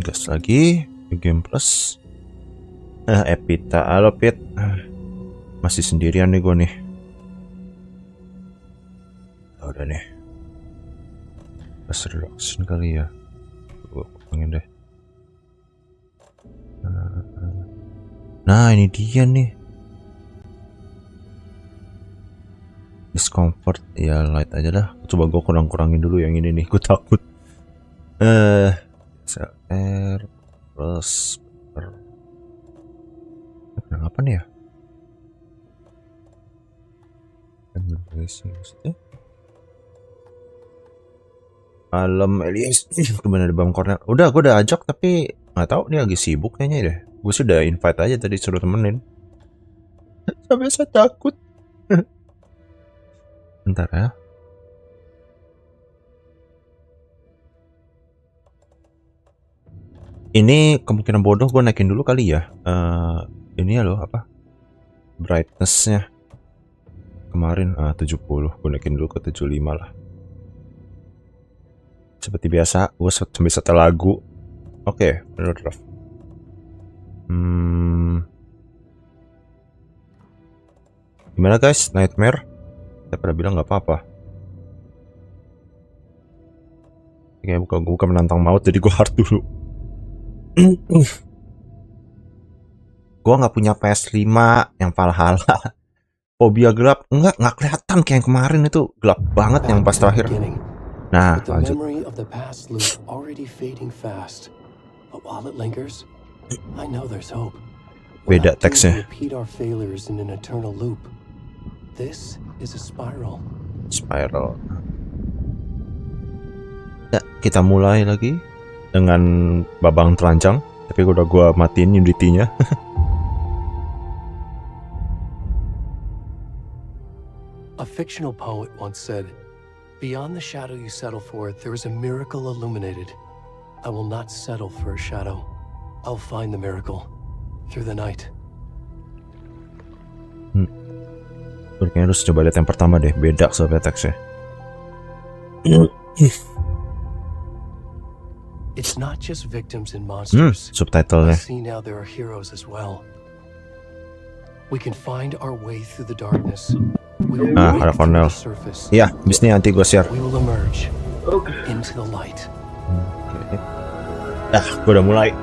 Gas lagi. Game plus. Epita, halo Pit. Masih sendirian nih gue nih. Udah nih. Pas reduction kali ya. Gue pengen deh. Nah ini dia nih. Discomfort ya, light aja dah. Coba gue kurangin dulu yang ini nih. Gue takut. SLR plus kenapa nih ya? Malam Elias kemana di bawah corner? Udah, gue udah ajak tapi nggak tahu nih lagi sibuk kayaknya deh. Gue sudah invite aja tadi, suruh temenin. Sampai saya takut. Bentar ya. Ini kemungkinan bodoh gue naikin dulu kali ya. Ini ya loh apa? Brightnessnya kemarin 70, gue naikin dulu ke 75 lah. Seperti biasa, gue sambil setel lagu. Oke, bener draft. Gimana guys, Nightmare? Saya pernah bilang nggak apa-apa. Oke, bukan menantang maut, jadi gue hard dulu. Gue nggak punya PS5 yang Valhalla. Fobia gelap, nggak kelihatan kayak yang kemarin itu gelap banget yang pas terakhir. Nah, lanjut. Beda teksnya. Spiral. Ya, kita mulai lagi dengan babang telanjang, tapi udah gua matiin Unity-nya. A fictional poet once said, "Beyond the shadow you settle for, there is a miracle illuminated. I will not settle for a shadow. I'll find the miracle through the night." Kayaknya harus coba lihat yang pertama deh, beda soalnya teksnya. It's not just victims and monsters. Subtitlenya. I see now there are heroes as well. We can find our way through the darkness. Ada Cornell. Iya, bisnya nanti gue share. We will emerge into the light. Gue udah mulai.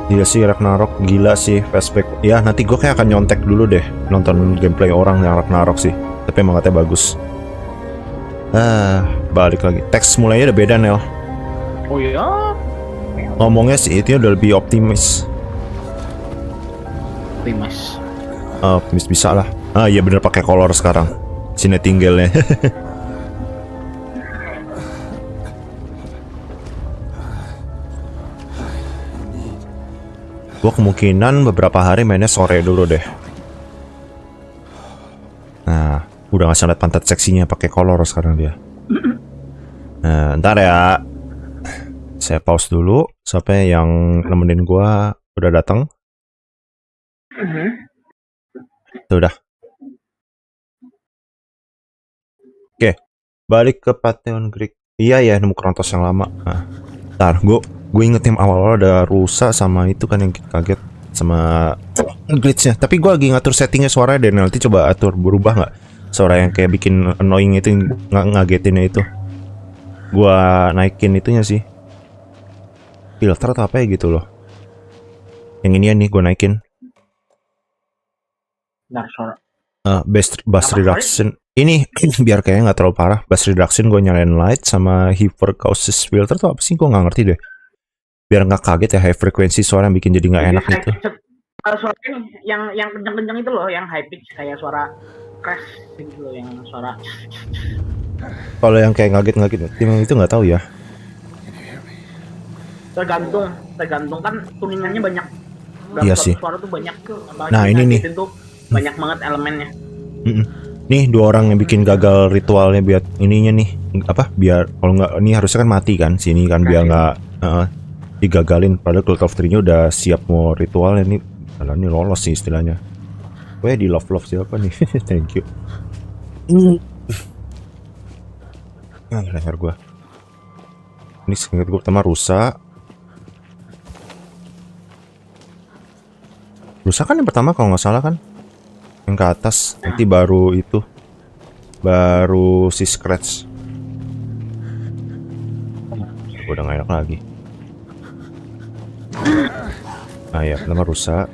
Gila sih Ragnarok, gila sih SPEC. Ya nanti gue kayak akan nyontek dulu deh nonton gameplay orang yang Ragnarok sih. Tapi emang katanya bagus. Balik lagi. Teks mulainya udah beda Nel. Oh iya. Ngomongnya sih itu udah lebih optimis. Optimis bisa lah. Iya bener pakai color sekarang. Sini tinggalnya. Gua kemungkinan beberapa hari mainnya sore dulu deh. Nah, udah nggak lihat pantat seksinya pakai color sekarang dia. Nah, ntar ya. Saya pause dulu sampai yang nemenin gua udah datang. Udah. Oke, balik ke Pantheon Greek. Iya ya, nemu Krontos yang lama. Nah, ntar gue inget yang awal-awal ada rusa sama itu kan yang kaget sama glitchnya. Tapi gue lagi ngatur settingnya suaranya dan nanti coba atur berubah nggak suara yang kayak bikin annoying itu, ngagetinnya itu. Gue naikin itunya sih. Filter atau apa ya gitu loh. Yang ini ya nih gue naikin. Bass reduction ini biar kayaknya nggak terlalu parah. Bass reduction gue nyalain light sama hyper causes filter tuh apa sih, gue nggak ngerti deh. Biar nggak kaget ya, high frequency suara yang bikin jadi nggak enak gitu. Suara yang kenceng-kenceng itu loh, yang high pitch kayak suara crash gitu loh, yang suara. Kalau yang kayak ngaget itu nggak tahu ya. Tergantung kan tuningannya banyak. Iya sih. Suara tuh banyak. Nah ini nih. Banyak banget elemennya. Nih dua orang yang bikin gagal ritualnya biar ininya nih apa, biar kalau nggak ini harusnya kan mati kan sini kan, biar nggak digagalin. Padahal Cult of Tree-nya udah siap mau ritualnya nih. Kalau ini lolos sih istilahnya. Gue di love siapa nih? Thank you. Leher gue. Ini seingat gue pertama rusak. Rusak kan yang pertama kalau nggak salah kan? Yang ke atas, nanti baru itu. Baru si scratch. Udah nggak enak lagi. Nah ya, pertama rusak.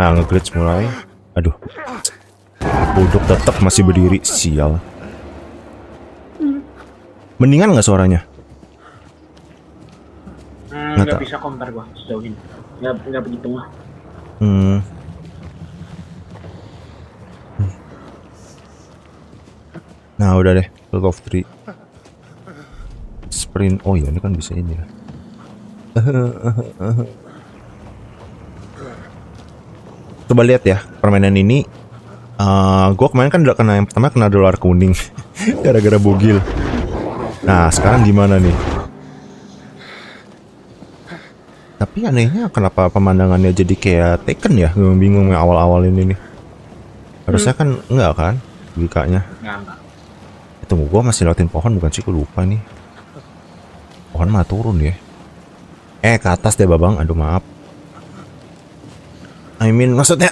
Nah, nge-glitch mulai. Aduh. Bodoh tetap masih berdiri, sial. Mendingan nggak suaranya? Nggak bisa compare gua sejauh ini. Nggak begitu lah. Nah udah deh, Field of 3 Sprint. Oh iya, ini kan bisa ini ya. Coba lihat ya permainan ini. Gue kemarin kan udah kena, yang pertama kena dolar kuning gara-gara bugil. Nah sekarang gimana nih? Tapi anehnya kenapa pemandangannya jadi kayak Taken ya? Gue bingung yang awal-awal ini nih. Harusnya kan enggak kan logikanya. Enggak. Tunggu, gue masih lewatin pohon bukan sih? Gue lupa nih. Pohon mah turun ya. Ke atas deh babang. Aduh maaf. Maksudnya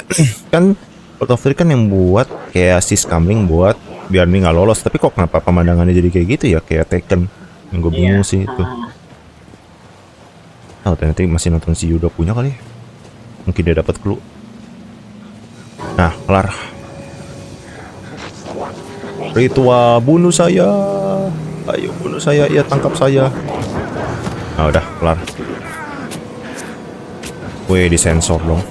kan World of 3 kan yang buat kayak si Scamling buat biar nih nggak lolos. Tapi kok kenapa pemandangannya jadi kayak gitu ya? Kayak Taken. Yang gue bingung sih itu. Oh ternyata masih nonton si Yuda punya kali. Mungkin dia dapat clue. Nah kelar. Ritual bunuh saya. Ayo bunuh saya. Ya tangkap saya. Nah udah kelar. Weh disensor dong.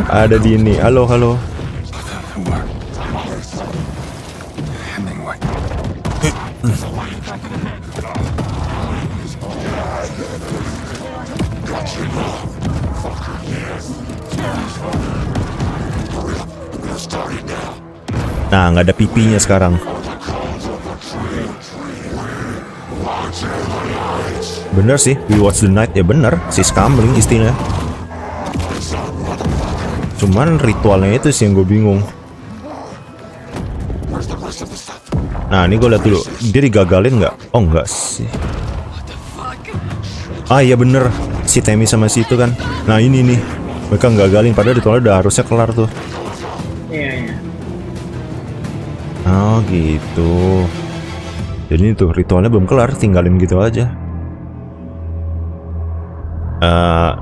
Ada di ini. Halo halo. Nah nggak ada pipinya sekarang. Bener sih, we watch the night ya bener. Si Scamling istilahnya. Cuman ritualnya itu sih yang gue bingung. Nah ini gue lihat dulu, dia digagalin nggak? Oh nggak sih. Ah iya bener, si Temi sama si itu kan. Nah ini nih, mereka gagalin padahal ritualnya udah harusnya kelar tuh. Iya. Oh gitu. Jadi itu ritualnya belum kelar, tinggalin gitu aja.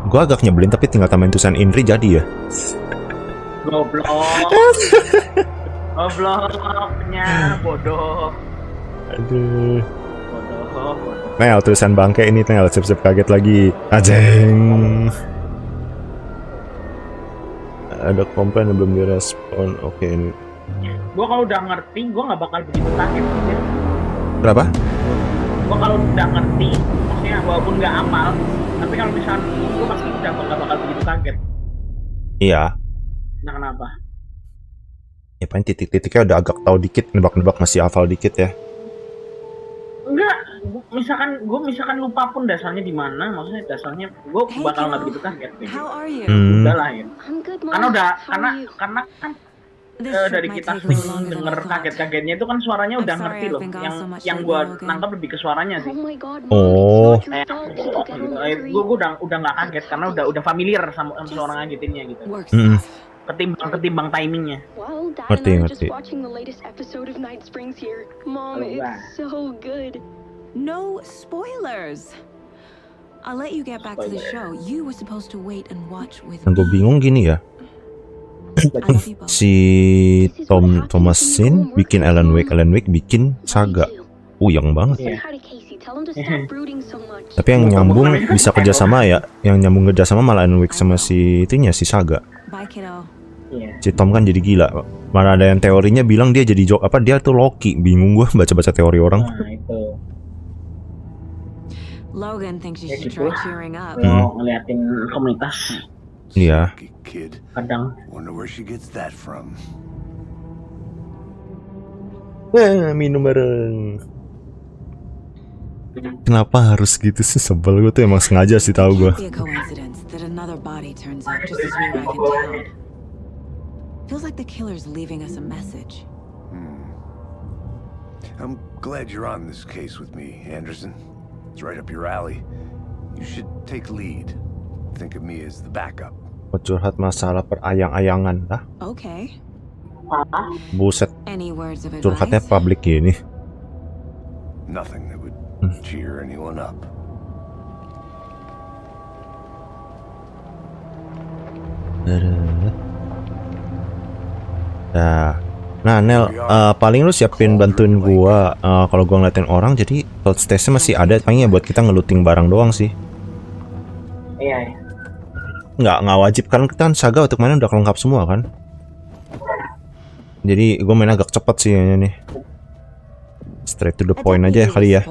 Gue agak nyebelin tapi tinggal tambahin tulisan Inri jadi ya. Goblok. Gobloknya bodoh. Aduh. Bodoh. Nel tulisan bangke ini Nel, siap-siap kaget lagi. Ajeng. Ada komplain yang belum direspon. Oke ini. Gua kalau udah ngerti, gua nggak bakal begitu kaget. Ya. Berapa? Gua kalau udah ngerti, maksudnya walaupun nggak hafal, tapi kalau misalnya gua pasti udah nggak bakal begitu kaget. Iya. Nah kenapa? Ya paling titik-titiknya udah agak tahu dikit, nebak-nebak masih hafal dikit ya. Enggak, gua misalkan lupa pun dasarnya di mana, maksudnya dasarnya gua bakal nggak begitu kaget. Gitu. Udah lah ya. Karena kan dari kita sering denger kaget-kagetnya itu kan suaranya udah ngerti loh. Yang gua nangkap lebih ke suaranya sih. Oh. Gue udah nggak kaget karena udah familiar sama suara ngagetinnya gitu. Ketimbang timingnya. Ngerti. No spoilers. I'll let you get back to the show. You were supposed to wait and watch with Yang gue bingung gini ya. Si Thomasin bikin Alan Wake bikin Saga. Yang banget. Yeah. Tapi yang nyambung bisa kerjasama ya. Yang nyambung kerjasama malah Alan Wake sama si itunya si Saga. Bye, kiddo. Si Tom kan jadi gila. Mana ada yang teorinya bilang dia jadi dia tuh Loki. Bingung gua baca-baca teori orang. Nah itu. Logan thinks you should try cheering up. Lo ngeliatin komunitas. Iya. Kadang. Minum bareng. Kenapa harus gitu sih? Sebel gue tuh emang sengaja sih tahu gue. Feels like the killer's leaving us a message. glad you're on this case with me, Anderson. It's right up your alley. You should take lead. Think of me as the backup. Curhat masalah perayang-ayangan dah. Okay. Buset, Any words of curhatnya advice? publik gini. Nothing that would cheer anyone up. Nah, Nel, paling lu siapin bantuin gua kalau gua ngeliatin orang, jadi cloud stage-nya masih ada, paling ya buat kita ngeluting barang doang sih. Iya. Nggak wajib kan, kita kan Saga untuk mainnya udah lengkap semua kan. Jadi gua main agak cepet sih kayaknya nih. Straight to the point aja kali ya.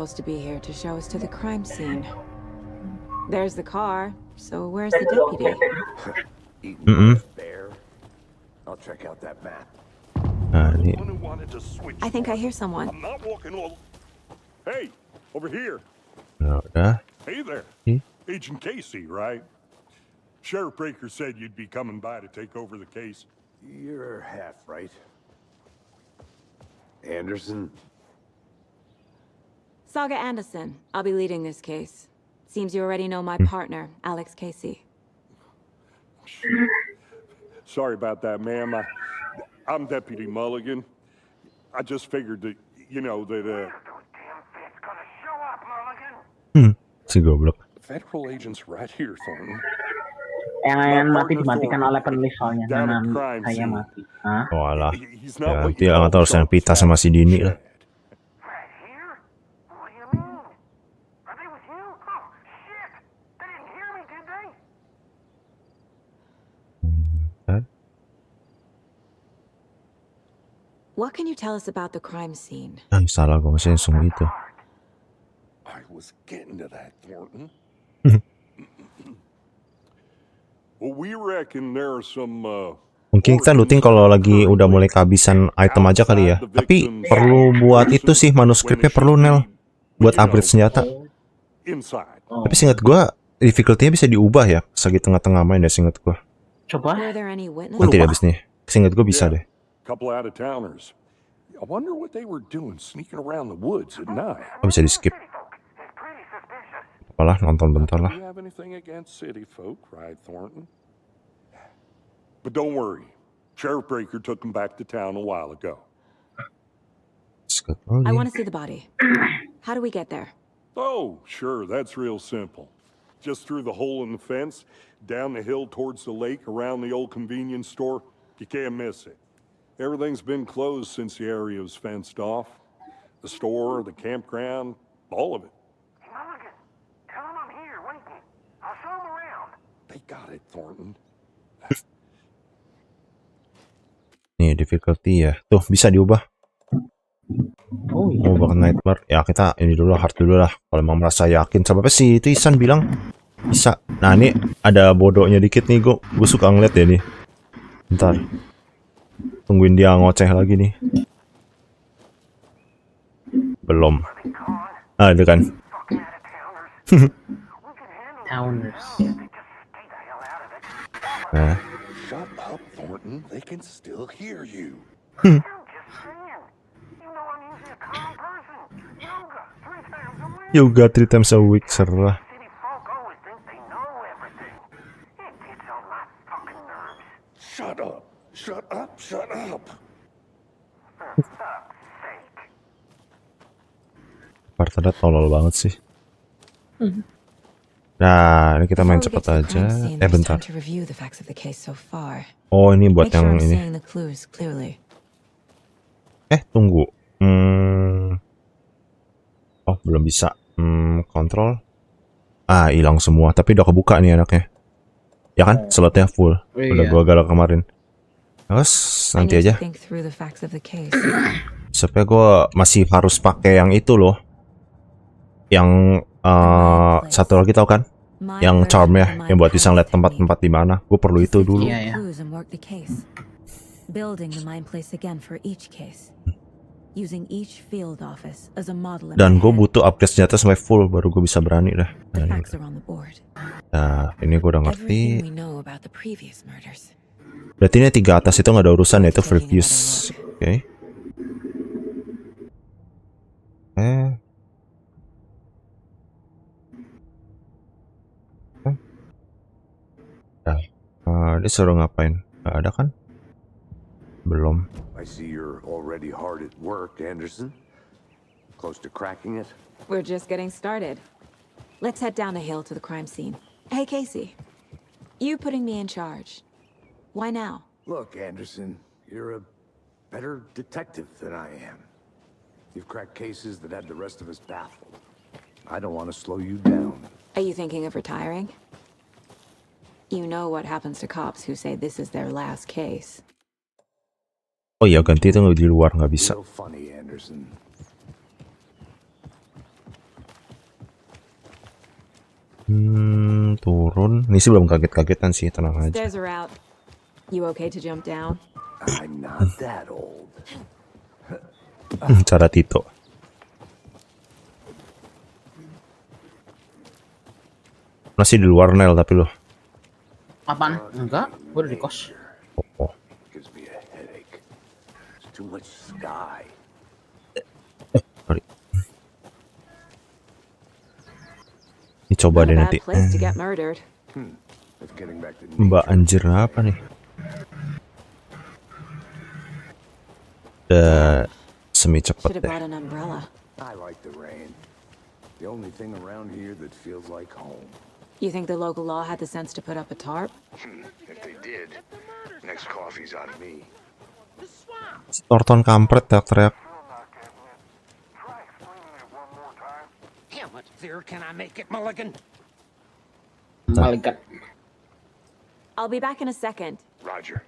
There's the car. So where's the deputy? I'll check out that map. Nah, ini. I think I hear someone. I'm not walking all... Hey, over here. Nah, udah. Hey there. Agent Casey, right? Sheriff Breaker said you'd be coming by to take over the case. You're half right. Anderson? Saga Anderson. I'll be leading this case. Seems you already know my partner, Alex Casey. Sorry about that, ma'am. I'm Deputy Mulligan. I just figured that, you know, that, Si goblok. federal agents right here, Thornton. Yang mati dimatikan oleh penulis soalnya. Yang saya mati. Hah? Oh alah. He's Ya, not what dia you nggak tahu harus yang pita sama si Dini lah. What can you tell us about the crime scene? Salah gue masih langsung gitu. I was getting to that, Thornton. Well, we reckon there are some, Mungkin kita looting kalau lagi udah mulai kehabisan item aja kali ya. Tapi perlu buat itu sih, manuskripnya perlu, Nel. Buat upgrade senjata. inside. Tapi seingat gua difficulty-nya bisa diubah ya. Segi tengah-tengah main ya seingat gua. Coba. Were there any Nanti witnesses? deh abis nih. Seingat gua bisa deh. Couple out of towners. I wonder what they were doing sneaking around the woods at night. Oh, bisa di skip. Apalah, nonton bentar lah. Do you have anything against city folk, right, Thornton? But don't worry. Sheriff Breaker took them back to town a while ago. I want to see the body. How do we get there? Oh, sure, that's real simple. Just through the hole in the fence, down the hill towards the lake, around the old convenience store. You can't miss it. Everything's been closed since the area was fenced off. The store, the campground, all of it. Hey, Mulligan, tell him I'm here waiting. I'll show him around. They got it, Thornton. Nih difficulty ya. Tuh bisa diubah. Oh iya. Mau bahkan nightmare. Ya kita ini dulu hard dulu lah. Kalau emang merasa yakin. Sampai sih itu Isan bilang bisa. Nah ini ada bodohnya dikit nih gue. Gue suka ngeliat ya nih. Bentar. Tungguin dia ngoceh lagi nih. Belum. Ah itu kan. Towners. Nah. Shut up, Thornton. They can still hear you. I'm just saying. You know I'm usually a calm person. Yoga 3 times a week. Yoga 3 times a week, serah. City folk always think they know everything. It gets on my fucking nerves. Shut up. Shut up. Shut up. For fuck's sake. Partnernya tolol banget sih. Nah, ini kita main cepat aja. Bentar. Oh, ini buat yang ini. Tunggu. Oh, belum bisa. Kontrol. Ah, hilang semua. Tapi udah kebuka nih anaknya. Ya kan? Slotnya full. Udah gua galak kemarin. Terus nanti aja. Supaya gua masih harus pakai yang itu loh. Yang satu lagi tau kan? Yang charm ya, yang buat bisa ngeliat tempat-tempat di mana. Gue perlu itu dulu. Iya, ya. Dan gue butuh upgrade senjata sampai full baru gue bisa berani dah. Nah, ini gue udah ngerti. Berarti ini 3 atas itu nggak ada urusan ya, itu free use. Oke. Dia suruh ngapain? Gak ada kan? Belum. I see you're already hard at work, Anderson. Close to cracking it? We're just getting started. Let's head down the hill to the crime scene. Hey, Casey. You putting me in charge. Why now? Look, Anderson, you're a better detective than I am. You've cracked cases that had the rest of us baffled. I don't want to slow you down. Are you thinking of retiring? You know what happens to cops who say this is their last case. Oh iya, ganti itu di luar nggak bisa. So funny, Anderson. Turun. Ini sih belum kaget-kagetan sih, tenang aja. Stairs are out. You okay to jump down? I'm not that old. Cara Tito. Masih di luar Nel tapi loh. Apaan? Enggak, gue udah di kos. Oh. Gives me a headache. There's too much sky. Sorry. Ini coba deh nanti. Place to get murdered. If getting back to Mbak anjir apa nih? Udah semi cepet Should have deh. brought an umbrella. I like the rain. The only thing around here that feels like home. You think the local law had the sense to put up a tarp? If they did, next coffee's on me. Torton kampret teriak-teriak. How much clearer can I make it, Mulligan? Malaikat. I'll be back in a second. Roger.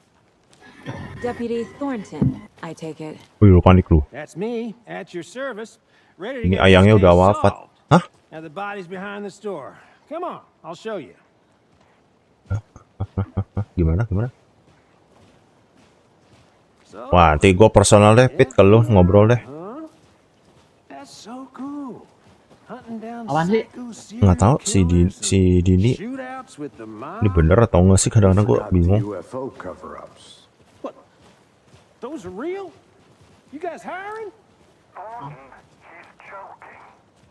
Deputy Thornton, I take it. Wih, lu panik lu. That's me, at your service, ready to Ini get this ayangnya case udah wafat. solved. Hah? Now the body's behind the store. Come on, I'll show you. Gimana? So, Wah, nanti gue personal deh, Pit, kalau lu ngobrol deh. that's so cool. Hunting down Apaan sih? psycho Nggak tahu serial si Dini killers, shootouts with the mob. ini bener atau enggak sih, kadang-kadang gue Forgot the bingung. UFO cover-ups. What? Those are real? You guys hiring?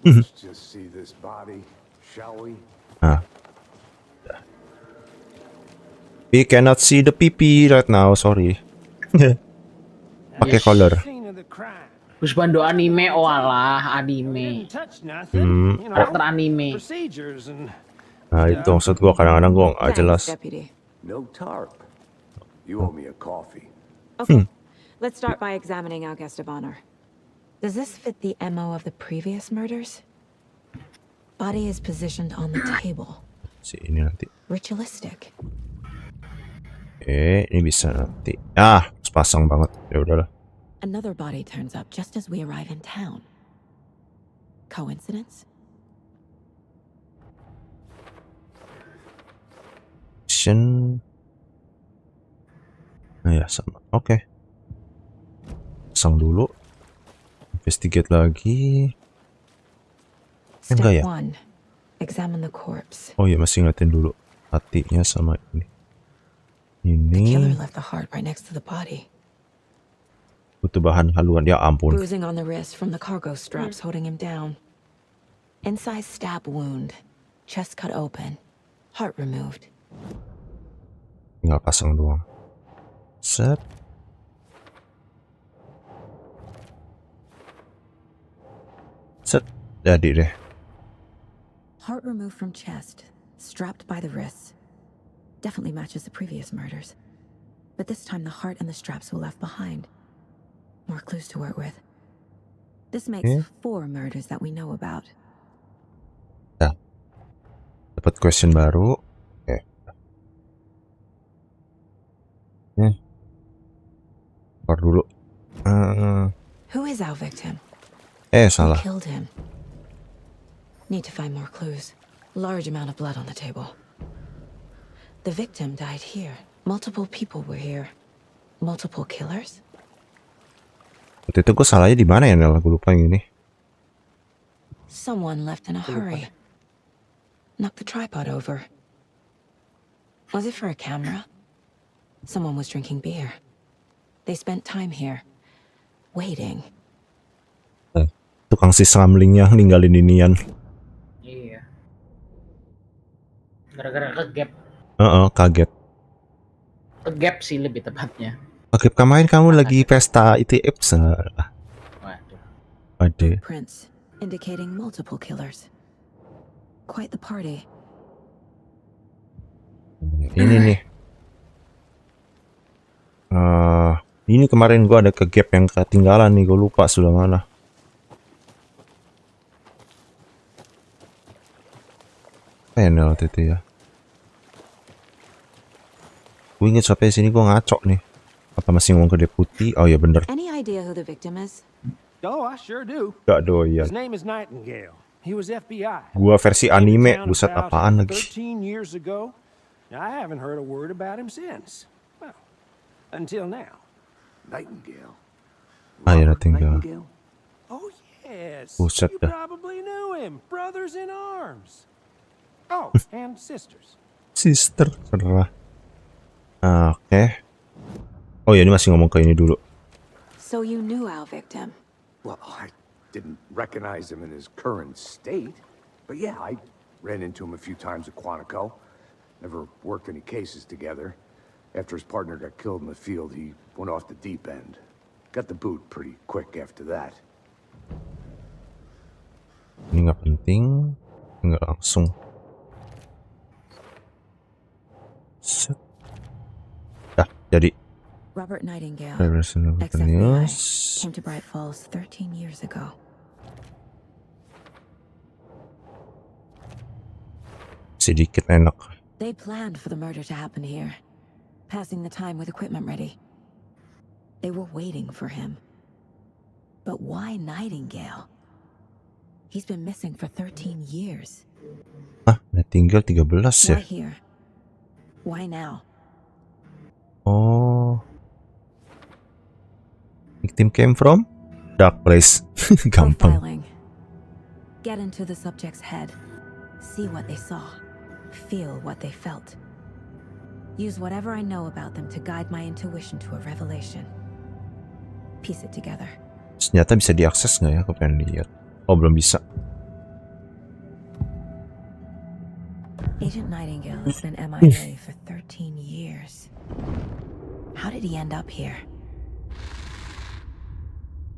Let's just see this body, shall we? Nah. We cannot see the pipi right now, sorry. Pakai color. Scene of the crime. Terus bandu anime, oh alah, anime. Didn't touch nothing. You know, Karakter anime. procedures and Nah, itu maksud gue, kadang-kadang gue nggak Thanks, jelas. Deputy. No tarp. You owe me a coffee. Okay, let's start by examining our guest of honor. Does this fit the MO of the previous murders? Body is positioned on the table. Si ini nanti. Ritualistic. Ini bisa nanti. Ah, sepasang banget. Ya udahlah. Another body turns up just as we arrive in town. Coincidence? Nah ya sama. Oke. Pasang dulu. Investigate lagi. Enggak ya? Step 1. Examine the corpse. Oh iya, masih ngeliatin dulu hatinya sama ini. The killer Ini left the heart right next to the body. butuh bahan haluan. Ya ampun. Bruising on the wrist from the cargo straps holding him down. Inside stab wound. Chest cut open. Heart removed. Tinggal pasang doang. Set. Set. Jadi deh. Heart removed from chest. Strapped by the wrists. Definitely matches the previous murders. But this time the heart and the straps were left behind. More clues to work with. This makes 4 murders that we know about. Ya. Dapat question baru. Oke. Keluar dulu. Who is our victim? Salah. Who killed him? Need to find more clues. Large amount of blood on the table. The victim died here. Multiple people were here. Multiple killers? Waktu itu gue salahnya di mana ya, Nel? Gue lupa yang ini. Someone left in a hurry. Knocked the tripod over. Was it for a camera? Someone was drinking beer. They spent time here. Waiting. tukang sisramlingnya ninggalin inian. Iya. Gara-gara kegap. Kaget. Kegap sih lebih tepatnya. Oke, kemarin kamu lagi pesta ITF salah. Waduh. Waduh. Prints indicating multiple killers. Quite the party. Ini nih. Ini kemarin gua ada ke gap yang ketinggalan nih, gue lupa sudah mana. Panel waktu itu ya. Gue inget sampai sini gue ngaco nih. Apa masih ngomong ke deputi? Oh ya bener. Any idea who the victim is? Oh, I sure do. Gak doyan. His name is Nightingale. He was FBI. Gua versi anime, buset apaan lagi. 13 years ago. I haven't heard a word about him since. Well, until now. Nightingale. Ah ya, Nightingale. Oh yes. Buset You dah. probably knew him. Brothers in arms. Oh, and sisters. Sister, cerah. Oke. Oh ya, ini masih ngomong ke ini dulu. So you knew our victim? Well, I didn't recognize him in his current state, but yeah, I ran into him a few times at Quantico. Never worked any cases together. After his partner got killed in the field, he went off the deep end. Got the boot pretty quick after that. Ini nggak penting, nggak langsung. Set. Dah, jadi. Robert Nightingale, Ex-FBI, ex-FBI, came to Bright Falls 13 years ago. Sedikit enak. They planned for the murder to happen here, passing the time with equipment ready. They were waiting for him. But why Nightingale? He's been missing for 13 years. Tinggal 13 ya? Why here? Why now? Oh. Victim came from dark place. Gampang. Profiling. Get into the subject's head. See what they saw. Feel what they felt. Use whatever I know about them to guide my intuition to a revelation. Piece it together. Ternyata bisa diakses nggak ya? Aku pengen lihat. Oh, belum bisa. Agent Nightingale has been MIA for 13 years. How did he end up here?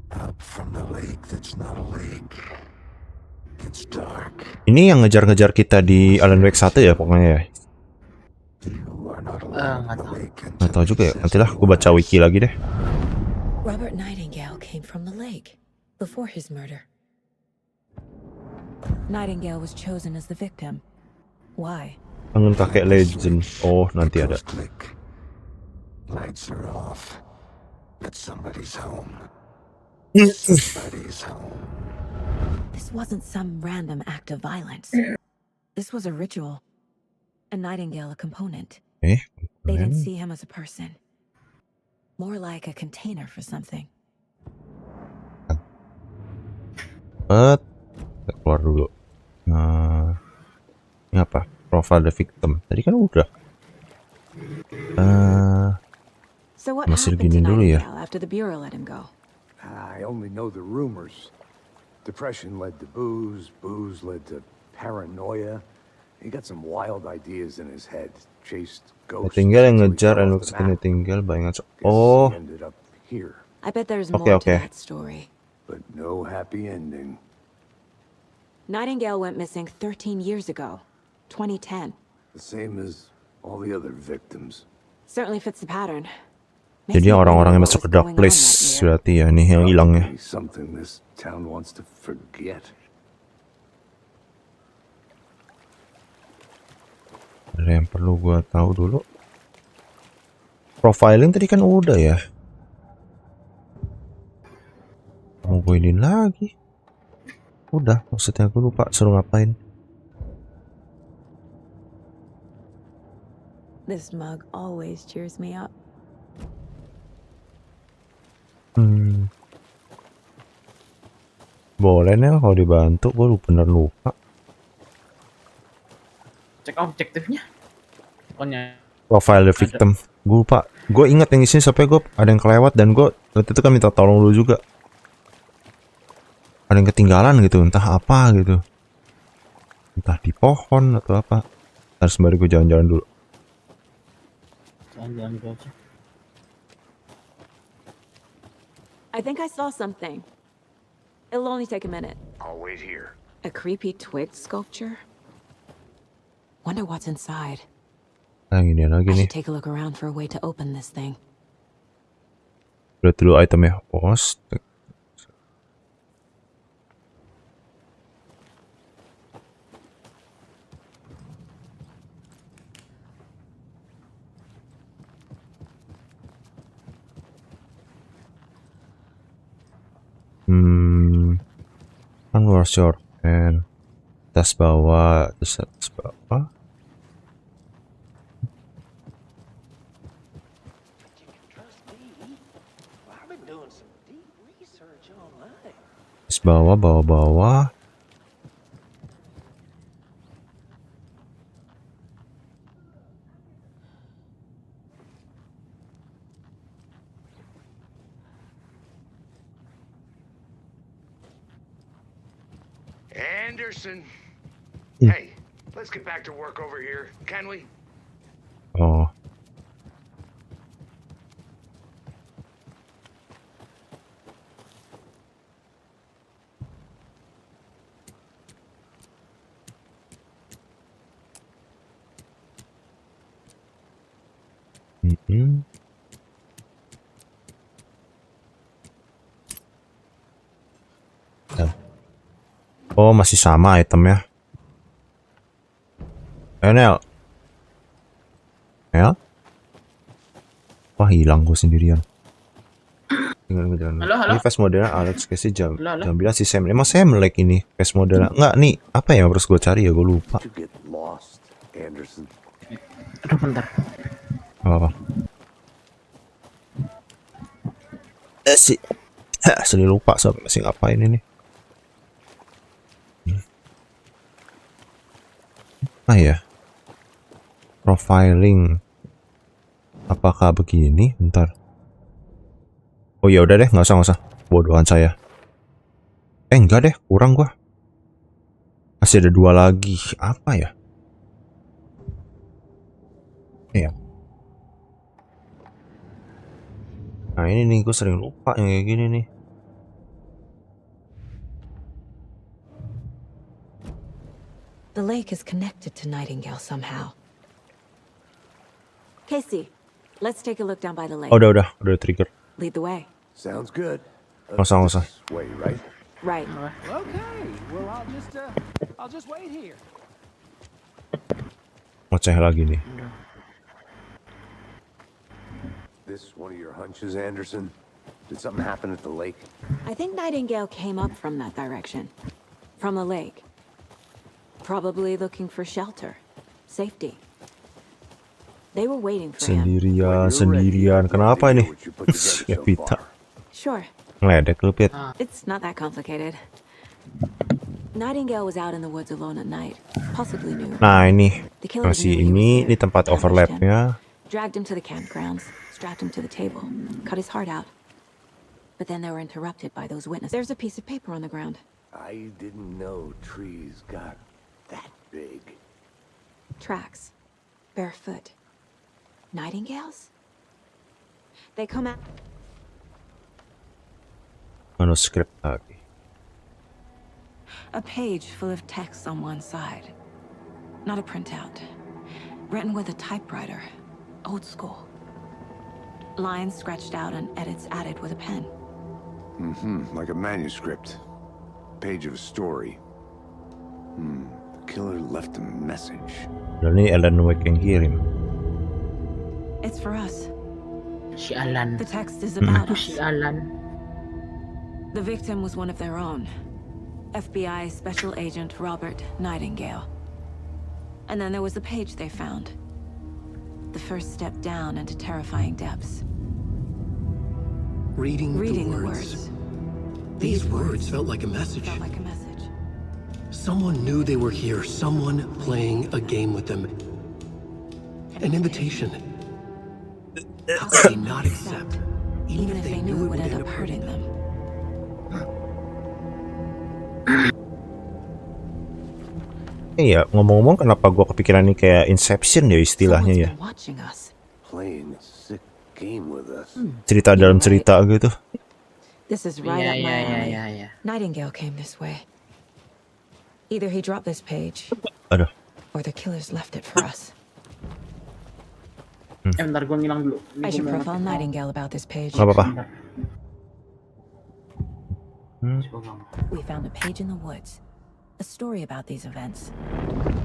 Up from the lake that's not a lake. It's dark. Ini yang ngejar-ngejar kita di Alan Wake 1 ya pokoknya ya. Nggak tahu juga ya. Nantilah gue baca wiki lagi deh. Robert Nightingale came from the lake before his murder. Nightingale was chosen as the victim. Why? Kangen kakek legend. Oh, nanti ada. Lights are off. But somebody's home. Somebody's home. This wasn't some random act of violence. This was a ritual. A Nightingale a component. They didn't see him as a person. More like a container for something. Kita keluar dulu. Ini apa? Profile the victim. Tadi kan udah. So what Masih happened to gini dulu ya. Nightingale after the Bureau let him go? I only know the rumors. Depression led to booze, booze led to paranoia. He got some wild ideas in his head. Chased ghosts. Tinggal yang ngejar and tinggal banyak. Oh. Ended up here. I bet there's more to that story. But no happy ending. Nightingale went missing 13 years ago, 2010. The same as all the other victims. Certainly fits the pattern. Jadi orang-orang yang masuk ke dark place berarti ya nih yang hilangnya. Something this town wants to forget. Ada yang perlu gua tahu dulu. Profiling tadi kan udah ya. Mau gue ini lagi. Udah, maksudnya gue lupa suruh ngapain. This mug always cheers me up. Boleh nih kalau dibantu, gue bener lupa. Cek objektifnya. Pokoknya. Profile the victim. Gue lupa. Gue ingat yang di sini sampai gue ada yang kelewat dan gue waktu itu kan minta tolong lu juga. ada yang ketinggalan gitu, entah apa gitu, entah di pohon atau apa. Harus sembari gue jalan-jalan dulu. Jalan-jalan dulu aja. I think I saw something. It'll only take a minute. I'll wait here. A creepy twig sculpture? Wonder what's inside. Nah ini lagi I nih. should take a look around for a way to open this thing. Lihat dulu itemnya. Oh, Unwatch your hand. Tas bawah, tas bawah. Tas bawah, bawah. Anderson. Hey, let's get back to work over here, can we? Oh. Oh, masih sama itemnya. Nel. Wah, hilang gue sendirian. Halo. Ini face modelnya Alex kasih jam 9 si Sam. Emang Sam like ini face modelnya. Enggak nih, apa ya harus gue cari ya, gue lupa. You get lost, Anderson. Aduh, bentar. Apa? Asli lupa sob, masih ngapain ini? Ya, profiling. Apakah begini? Bentar. Oh ya udah deh, nggak usah. Bodohan saya. Enggak deh, kurang gua. Masih ada 2 lagi. Apa ya? Iya. Nah ini nih, gue sering lupa yang kayak gini nih. The lake is connected to Nightingale somehow. Casey, let's take a look down by the lake. Oh, udah trigger. Lead the way. Sounds good. Nggak usah. This way, right? Right. Okay, well I'll just wait here. Ngoceh lagi nih. This one of your hunches, Anderson? Did something happen at the lake? I think Nightingale came up from that direction. From the lake. Probably looking for shelter. Safety. They were waiting for him. Sendirian. Kenapa ini? Ya Pita. Sure. Ngeledek lu, Pit. It's not that complicated. Nightingale was out in the woods alone at night. Possibly knew. Nah ini. The killer Masih knew he was ini here, di tempat ambushed overlapnya. him, dragged him to the campgrounds, strapped him to the table, cut his heart out. But then they were interrupted by those witnesses. There's a piece of paper on the ground. I didn't know trees got that big. Tracks. Barefoot. Nightingales? They come out. Manuskrip lagi. A page full of text on one side. Not a printout. Written with a typewriter. Old school. Lines scratched out and edits added with a pen. Like a manuscript. Page of a story. The killer left a message. Dan ini Alan Wake yang kirim. It's for us. Si Alan. The text is about Itu us. si Alan. The victim was one of their own. FBI Special Agent Robert Nightingale. And then there was the page they found. The first step down into terrifying depths. Reading the the words. words. These words felt like a message. Felt like a message. Someone knew they were here, someone playing a game with them. An invitation. How could they not accept, Even if they knew it would end up hurting them. Iya, ngomong-ngomong kenapa gua kepikiran ini kayak Inception ya istilahnya ya. Playing a sick game with us. Cerita dalam cerita gitu. This is right up my alley. Nightingale came this way. Either he dropped this page, Aduh. or the killers left it for us. Bentar gue ngilang dulu. I should profile Nightingale about this page. Gak apa-apa. We found a page in the woods. A story about these events.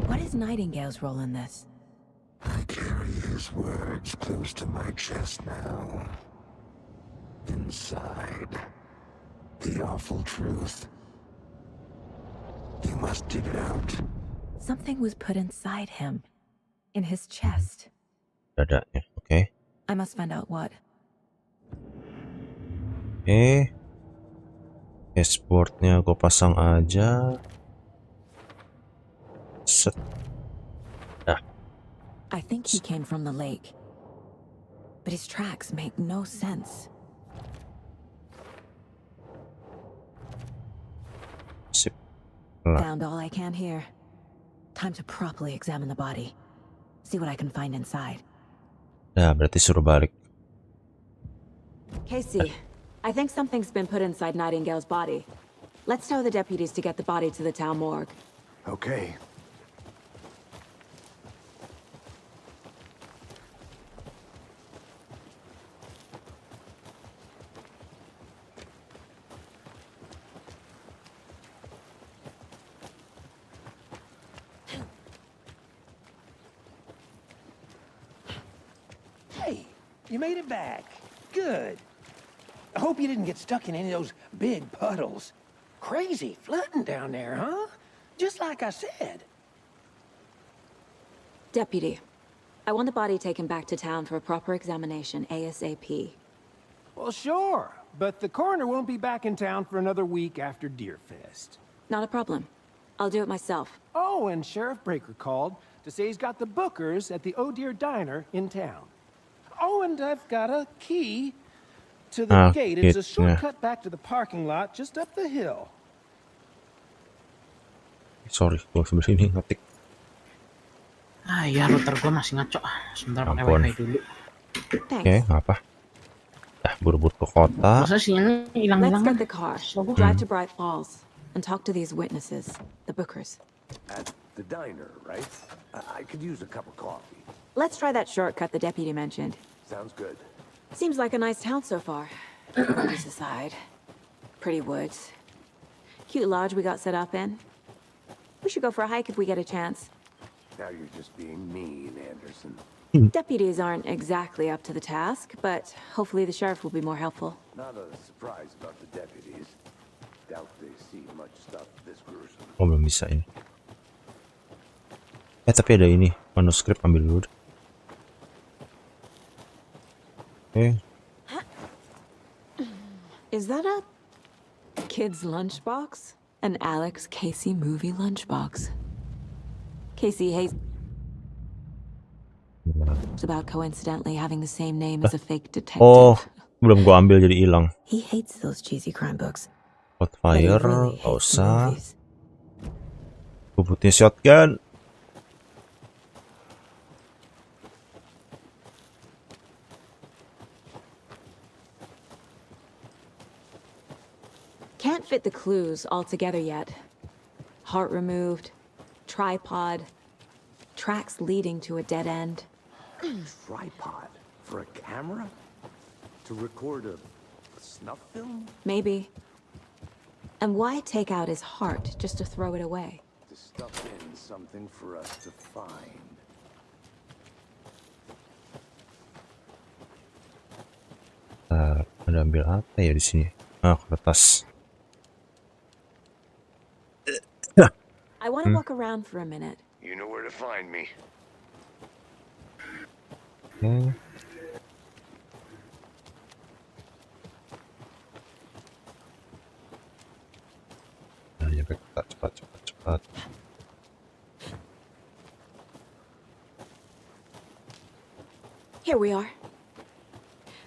What is Nightingale's role in this? I carry his words close to my chest now. Inside, the awful truth. You must dig it out. Something was put inside him. In his chest. Dadanya, oke. I must find out what. Oke. Dashboardnya gue pasang aja. Set. Dah. I think he came from the lake. But his tracks make no sense. Sip. Found all I can here. Time to properly examine the body. See what I can find inside. Nah, berarti suruh balik. Casey, I think something's been put inside Nightingale's body. Let's tell the deputies to get the body to the town morgue. Okay. Hey, you made it back. Good. I hope you didn't get stuck in any of those big puddles. Crazy flooding down there, huh? Just like I said. Deputy, I want the body taken back to town for a proper examination ASAP. Well, sure, but the coroner won't be back in town for another week after Deerfest. Not a problem. I'll do it myself. Oh, and Sheriff Breaker called to say he's got the bookers at the Oh Dear Diner in town. Oh, and I've got a key to the gate. It's a shortcut back to the parking lot just up the hill. Sorry, gue sebelah sini ngetik. Ah ya, router gue masih ngaco. Sebentar pakai Ampun. wifi dulu. Oke, ngapa? Dah buru-buru ke kota. Masa sinyalnya Let's hilang-hilang? get the car. Drive to Bright Falls and talk to these witnesses, the bookers. At the diner, right? I could use a cup of coffee. Let's try that shortcut the deputy mentioned. Sounds good. Seems like a nice town so far. Woods aside. Pretty woods. Cute lodge we got set up in. We should go for a hike if we get a chance. Now you're just being mean, Anderson. Deputies aren't exactly up to the task, but hopefully the sheriff will be more helpful. Not a surprise about the deputies. Doubt they see much stuff this gruesome. Oh, belum bisa ini. Tapi ada ini, manuskrip ambil dulu. Oke. Is that a kid's lunchbox? An Alex Casey movie lunchbox. Casey Hayes about coincidentally having the same name as a fake detective. Oh, belum gua ambil jadi hilang. He hates those cheesy crime books. Hotfire, Really gak usah. movies. Gue butuh shotgun. Can't fit the clues all together yet. Heart removed, tripod, tracks leading to a dead end. Tripod? For a camera? To record a snuff film? Maybe. And why take out his heart just to throw it away? To stuff in something for us to find. Ada ambil apa ya di sini? Ah, kertas. I want to walk around for a minute. You know where to find me. Oke. Nah, ya cepat. Here we are.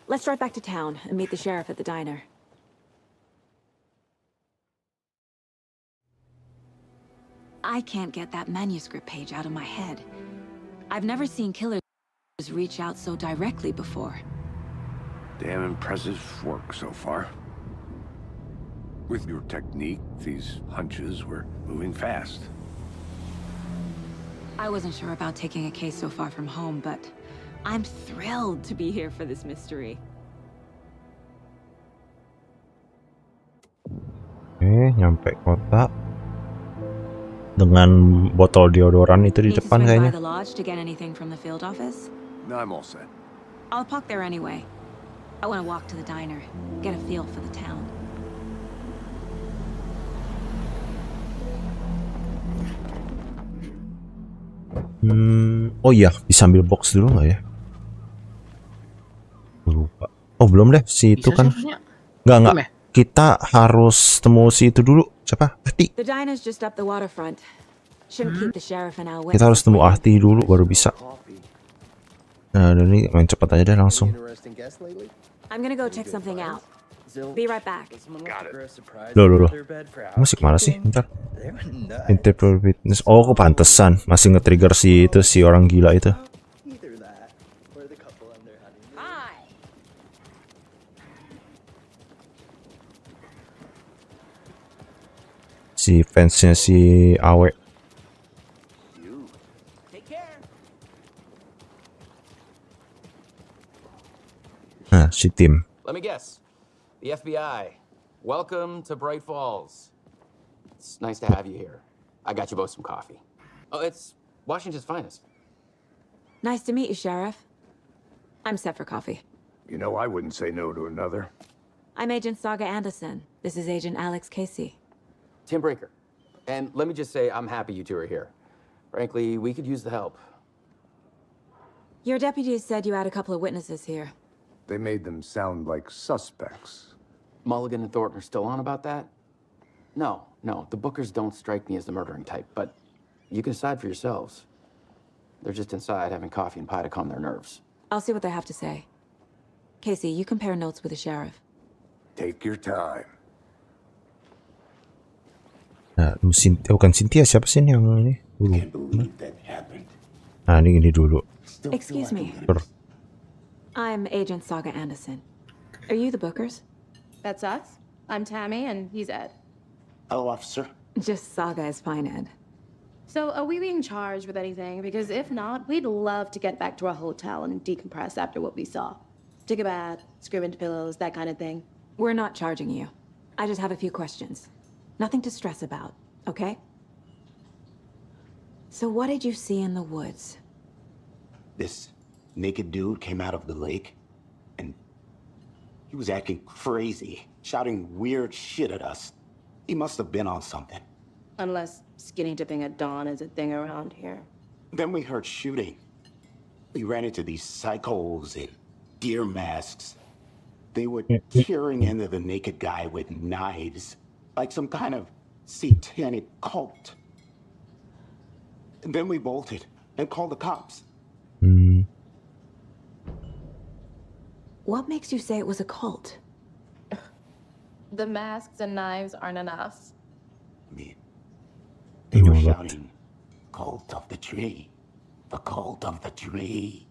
Let's drive back to town and meet the sheriff at the diner. I can't get that manuscript page out of my head. I've never seen killers reach out so directly before. Damn impressive work so far. With your technique, these hunches were moving fast. I wasn't sure about taking a case so far from home, but I'm thrilled to be here for this mystery. Oke, nyampe kota dengan botol deodoran itu di Need to depan swing by kayaknya. the lodge to get anything from the field office? No, I'm all set. I'll park there anyway. I want to walk to the diner, get a feel for the town. Oh iya, bisa ambil box dulu nggak ya? Lupa. Oh belum deh, si itu Bisa kan. sih, harusnya. Nggak. Belum ya? Kita harus temu si itu dulu. Siapa? Ahti. The diner's just up the waterfront. Shouldn't keep the sheriff and our Kita harus temu Ahti dulu baru bisa. Nah, dan ini main cepat aja deh langsung. I'm gonna go check something out. Be right back. Loh. Musik mana sih? Bentar. Interpol witness. Oh, kok pantesan. Masih nge-trigger si itu, si orang gila itu. Si fansnya si Awe. Nah, si Tim. Let me guess. The FBI. Welcome to Bright Falls. It's nice to have you here. I got you both some coffee. Oh, it's Washington's finest. Nice to meet you, Sheriff. I'm set for coffee. You know, I wouldn't say no to another. I'm Agent Saga Anderson. This is Agent Alex Casey. Tim Breaker. And let me just say, I'm happy you two are here. Frankly, we could use the help. Your deputies said you had a couple of witnesses here. They made them sound like suspects. Mulligan and Thornton are still on about that? No, the Bookers don't strike me as the murdering type, but you can decide for yourselves. They're just inside having coffee and pie to calm their nerves. I'll see what they have to say. Casey, you compare notes with the sheriff. Take your time. Nah, bukan Cynthia, siapa sih yang ini? Dulu. Nah, ini dulu. Excuse me. I'm Agent Saga Anderson. Are you the Bookers? That's us. I'm Tammy, and he's Ed. Hello, officer. Just Saga is fine, Ed. So, are we being charged with anything? Because if not, we'd love to get back to our hotel and decompress after what we saw. Take a bath, scream into pillows, that kind of thing. We're not charging you. I just have a few questions. Nothing to stress about, okay? So what did you see in the woods? This naked dude came out of the lake, and he was acting crazy, shouting weird shit at us. He must have been on something. Unless skinny dipping at dawn is a thing around here. Then we heard shooting. We ran into these psychos in deer masks. They were tearing into the naked guy with knives, like some kind of satanic cult. And then we bolted and called the cops. What makes you say it was a cult? The masks and knives aren't enough. I mean, they were shouting, "Cult of the tree, the cult of the tree,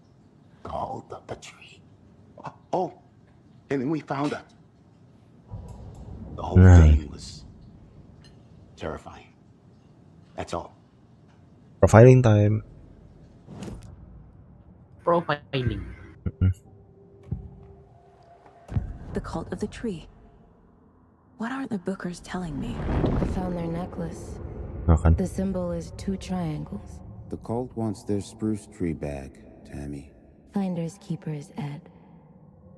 cult of the tree." Oh, and then we found out. The whole thing was terrifying. That's all. Profiling time. Profiling. The cult of the tree. What aren't the Bookers telling me? I found their necklace. Makan. The symbol is 2 triangles. The cult wants their spruce tree back, Tammy. Finders keepers, Ed.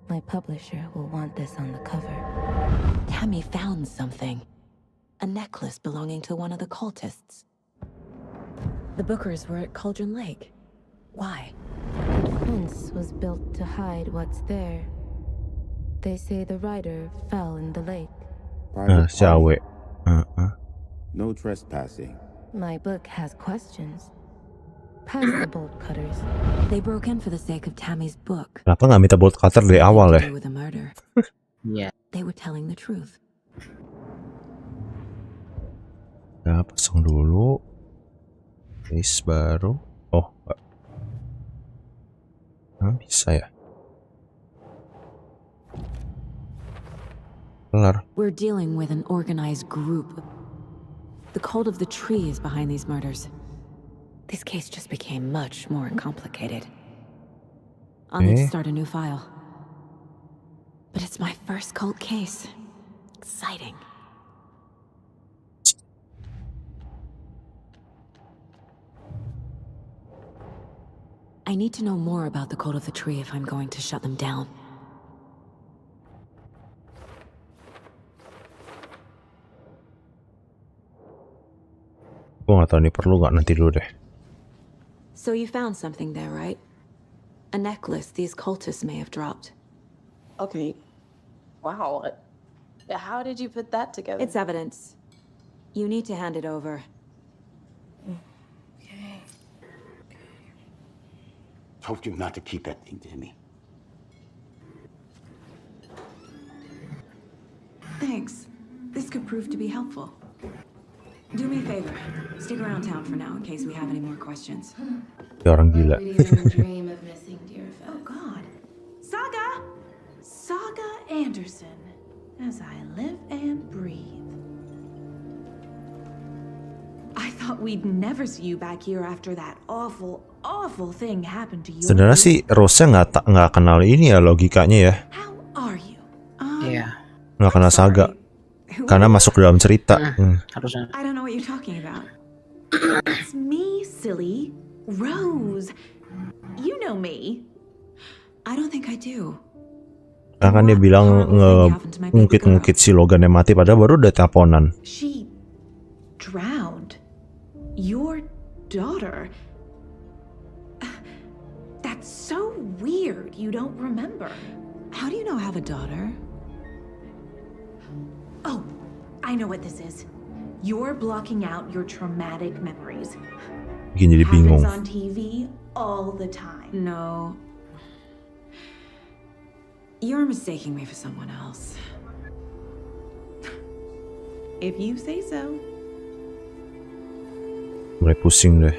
My publisher will want this on the cover. Tammy found something. A necklace belonging to one of the cultists. The Bookers were at Cauldron Lake. Why? The fence was built to hide what's there. They say the rider fell in the lake. Siawe. No trespassing. My book has questions. Past the bolt cutters. They broke in for the sake of Tammy's book. Kenapa nggak minta bolt cutter dari awal ya? With a murder. Yeah. They were telling the truth. Ya, pasang dulu. Case baru. Oh, bisa ya. Kelar. We're dealing with an organized group. The cult of the tree is behind these murders. This case just became much more complicated. I'll need to start a new file. But it's my first cult case. Exciting. I need to know more about the cult of the tree if I'm going to shut them down. Gua nggak tahu nih perlu nggak, nanti dulu deh. So you found something there, right? A necklace these cultists may have dropped. Okay. Wow. How did you put that together? It's evidence. You need to hand it over. Okay. Told you not to keep that thing to me. Thanks. This could prove to be helpful. Do me a favor. Stick around town for now in case we have any more questions. Orang gila. Dream of missing dear fellow. Oh God. Saga Anderson. As I live and breathe. I thought we'd never see you back here after that awful thing happened to you. Sebenarnya sih Rose nggak kenal ini ya logikanya ya. How are you? Iya. Nggak kenal Saga. Karena masuk dalam cerita. Harusnya. I don't know what you're talking about. It's me, silly. Rose. You know me. I don't think I do. Nah, kan dia bilang ngungkit-ngungkit si Logan yang mati padahal baru udah teleponan. She drowned. Your daughter. That's so weird. You don't remember. How do you know I have a daughter? Oh, I know what this is. You're blocking out your traumatic memories. Bikin jadi bingung. Happens on TV all the time. No. You're mistaking me for someone else. If you say so. Mulai pusing deh.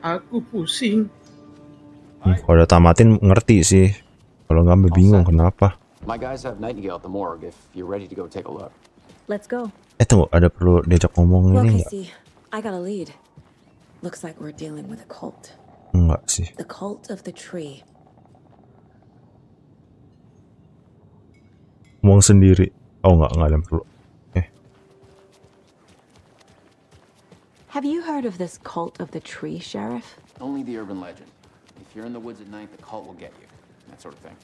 Aku pusing. Kalau udah tamatin ngerti sih. Kalau nggak bingung kenapa. My guys have Nightingale at the morgue if you're ready to go take a look. Let's go. Tunggu, ada perlu diajak ngomong Look, ini I nggak? see. I got a lead. Looks like we're dealing with a cult. Enggak sih. The cult of the tree. Ngomong sendiri. Oh nggak ada yang perlu. Have you heard of this cult of the tree, Sheriff? Only the urban legend. If you're in the woods at night, the cult will get you. That sort of thing.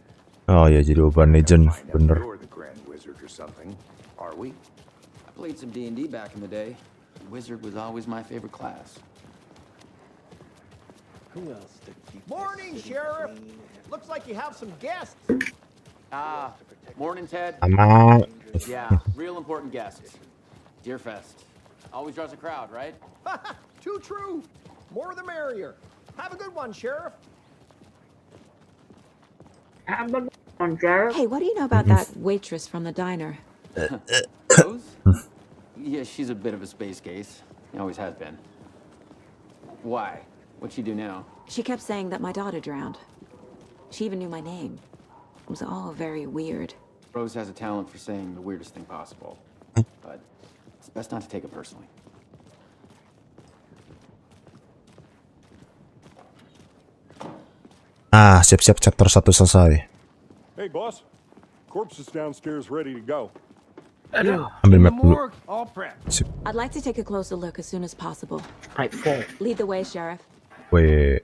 Oh ya, jadi urban legend, bener. You're the Grand Wizard or something, are we? I played some D&D back in the day. Wizard was always my favorite class. Who else to keep? Morning, Sheriff. Looks like you have some guests. Morning, Ted. Sama. Yeah, real important guests. Deerfest. Always draws a crowd, right? Too true. More the merrier. Have a good one, Sheriff. Hey, what do you know about that waitress from the diner? Rose? Yeah, she's a bit of a space case. Always has been. Why? What'd she do now? She kept saying that my daughter drowned. She even knew my name. It was all very weird. Rose has a talent for saying the weirdest thing possible. But it's best not to take it personally. Siap-siap chapter 1 selesai. Hey, boss. Corpse is downstairs ready to go. Ambil map dulu. Sip. I'd like to take a closer look as soon as possible. Right, full. Lead the way, Sheriff. Wait.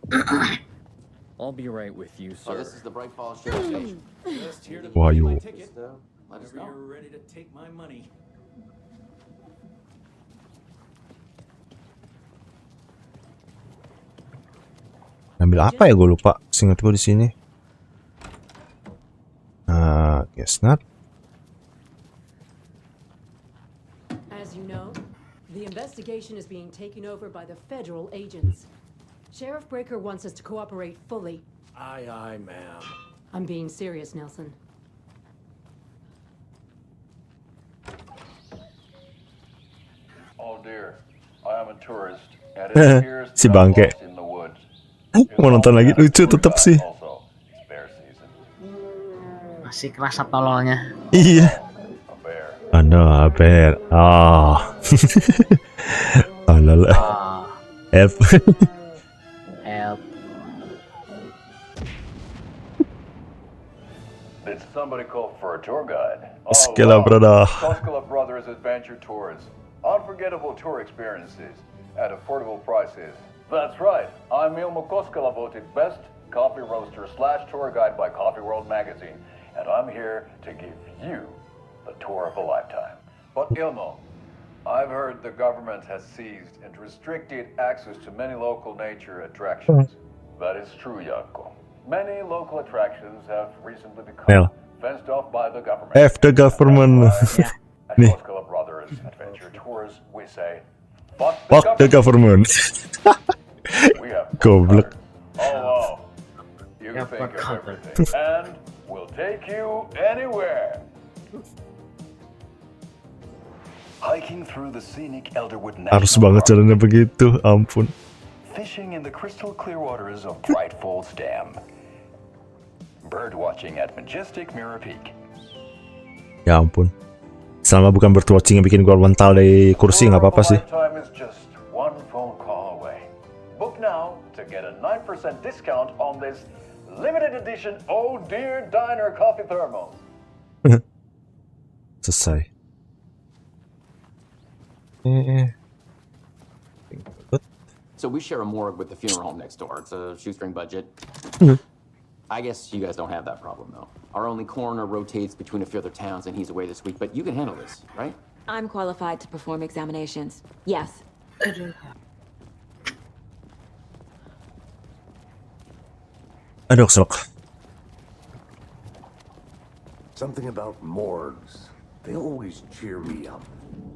I'll be right with you, sir. Oh, this is the Bright Falls Sheriff Station. Just here to Why pay you- my ticket. Let us know. You're ready to take my money. Ambil apa ya, gue lupa. Seingat gue di sini. Guess not. As you know, the investigation is being taken over by the federal agents. Sheriff Breaker wants us to cooperate fully. Aye, aye, ma'am. I'm being serious, Nelson. I am a tourist, and it appears Si that I'm bangke. lost in the woods. Mau nonton lagi, lucu tetap sih. Also, spare season. Masih kerasa tololnya. Iya. Ano, bear. Tolol. Help. Help. Did somebody call for a tour guide? Skilla brother. Koskela Brothers Adventure Tours. Unforgettable tour experiences at affordable prices. That's right. I'm Ilmo Koskela, voted best coffee roaster / tour guide by Coffee World magazine, and I'm here to give you the tour of a lifetime. But Ilmo, I've heard the government has seized and restricted access to many local nature attractions. That is true, Janko. Many local attractions have recently become fenced off by the government. F the government. At Koskela Brothers Adventure Tours, we say, Fuck the government. we have Goblok. oh, you think of everything, and we'll take you anywhere. Hiking through the scenic Elderwood Harus National banget Park. jalannya begitu, ampun. Fishing in the crystal clear waters of Bright Falls Dam. Bird watching at majestic Mirror Peak. Ya ampun. Selama bukan birdwatching yang bikin gua mental dari kursi nggak apa-apa sih. Time is just one phone call away. Book now to get a 9% discount on this limited edition Oh Dear Diner coffee thermos. Selesai. So we share a morgue with the funeral home next door. It's a shoestring budget. I guess you guys don't have that problem, though. Our only coroner rotates between a few other towns, and he's away this week. But you can handle this, right? I'm qualified to perform examinations. Yes. Aduh, selok. Something about morgues. They always cheer me up.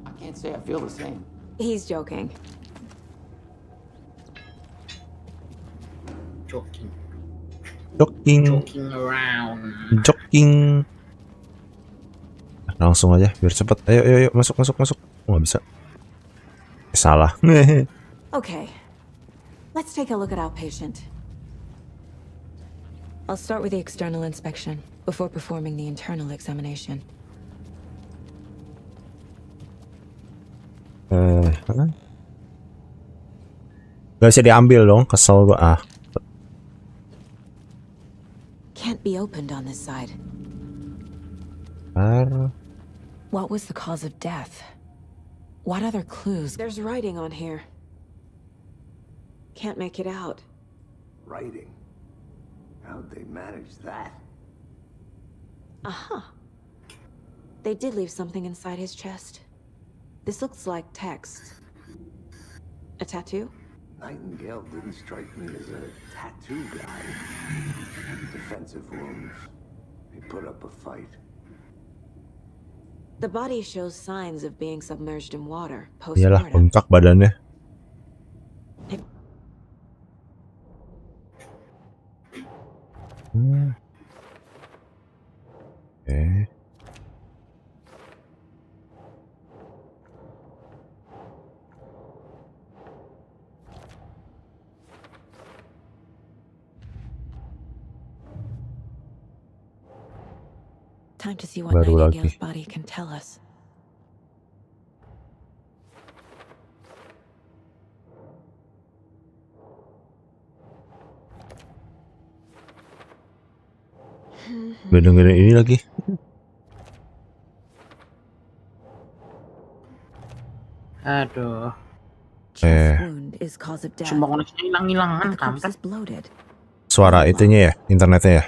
I can't say I feel the same. He's joking. Joking. Joking. Joking around. Joking. Langsung aja biar cepet. Ayo masuk. Oh, nggak bisa. Salah. Okay. Let's take a look at our patient. I'll start with the external inspection before performing the internal examination. Gak bisa diambil dong, kesel gua. Can't be opened on this side. What was the cause of death? What other clues? There's writing on here. Can't make it out. Writing? How'd they manage that? Aha. They did leave something inside his chest. This looks like text. A tattoo? Nightingale didn't strike me as a tattoo guy. Defensive wounds. He put up a fight. The body shows signs of being submerged in water Iyalah, post-mortem. bengkak badannya. Oke. Time to see what Baru Nightingale's lagi. body can tell us. Dengerin ini lagi. Aduh. Wound is cause of death. Semua koneksinya hilang-hilangan, The corpse kampret. is bloated. Suara itunya ya, internetnya ya.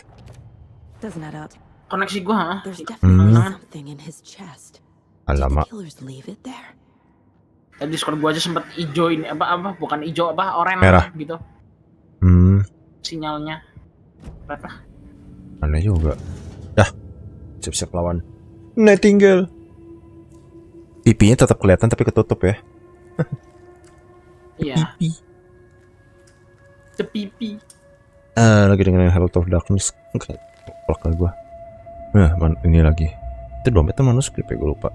Doesn't add up. Koneksi gua, ha? There's definitely Hilang-hilangan. something in his chest. Did the Alamak. killers leave it there? Tadi Discord gua aja sempet ijo ini apa bukan ijo oranye Merah. gitu sinyalnya. Apa? Aneh juga. Dah. Siap-siap lawan Nightingale. Pipinya tetap kelihatan tapi ketutup ya. Iya. Pipi. Lagi dengerin Heart of Darkness. Plak lah gua. Nah, ini lagi. Itu dompetnya manuskrip ya, gue lupa.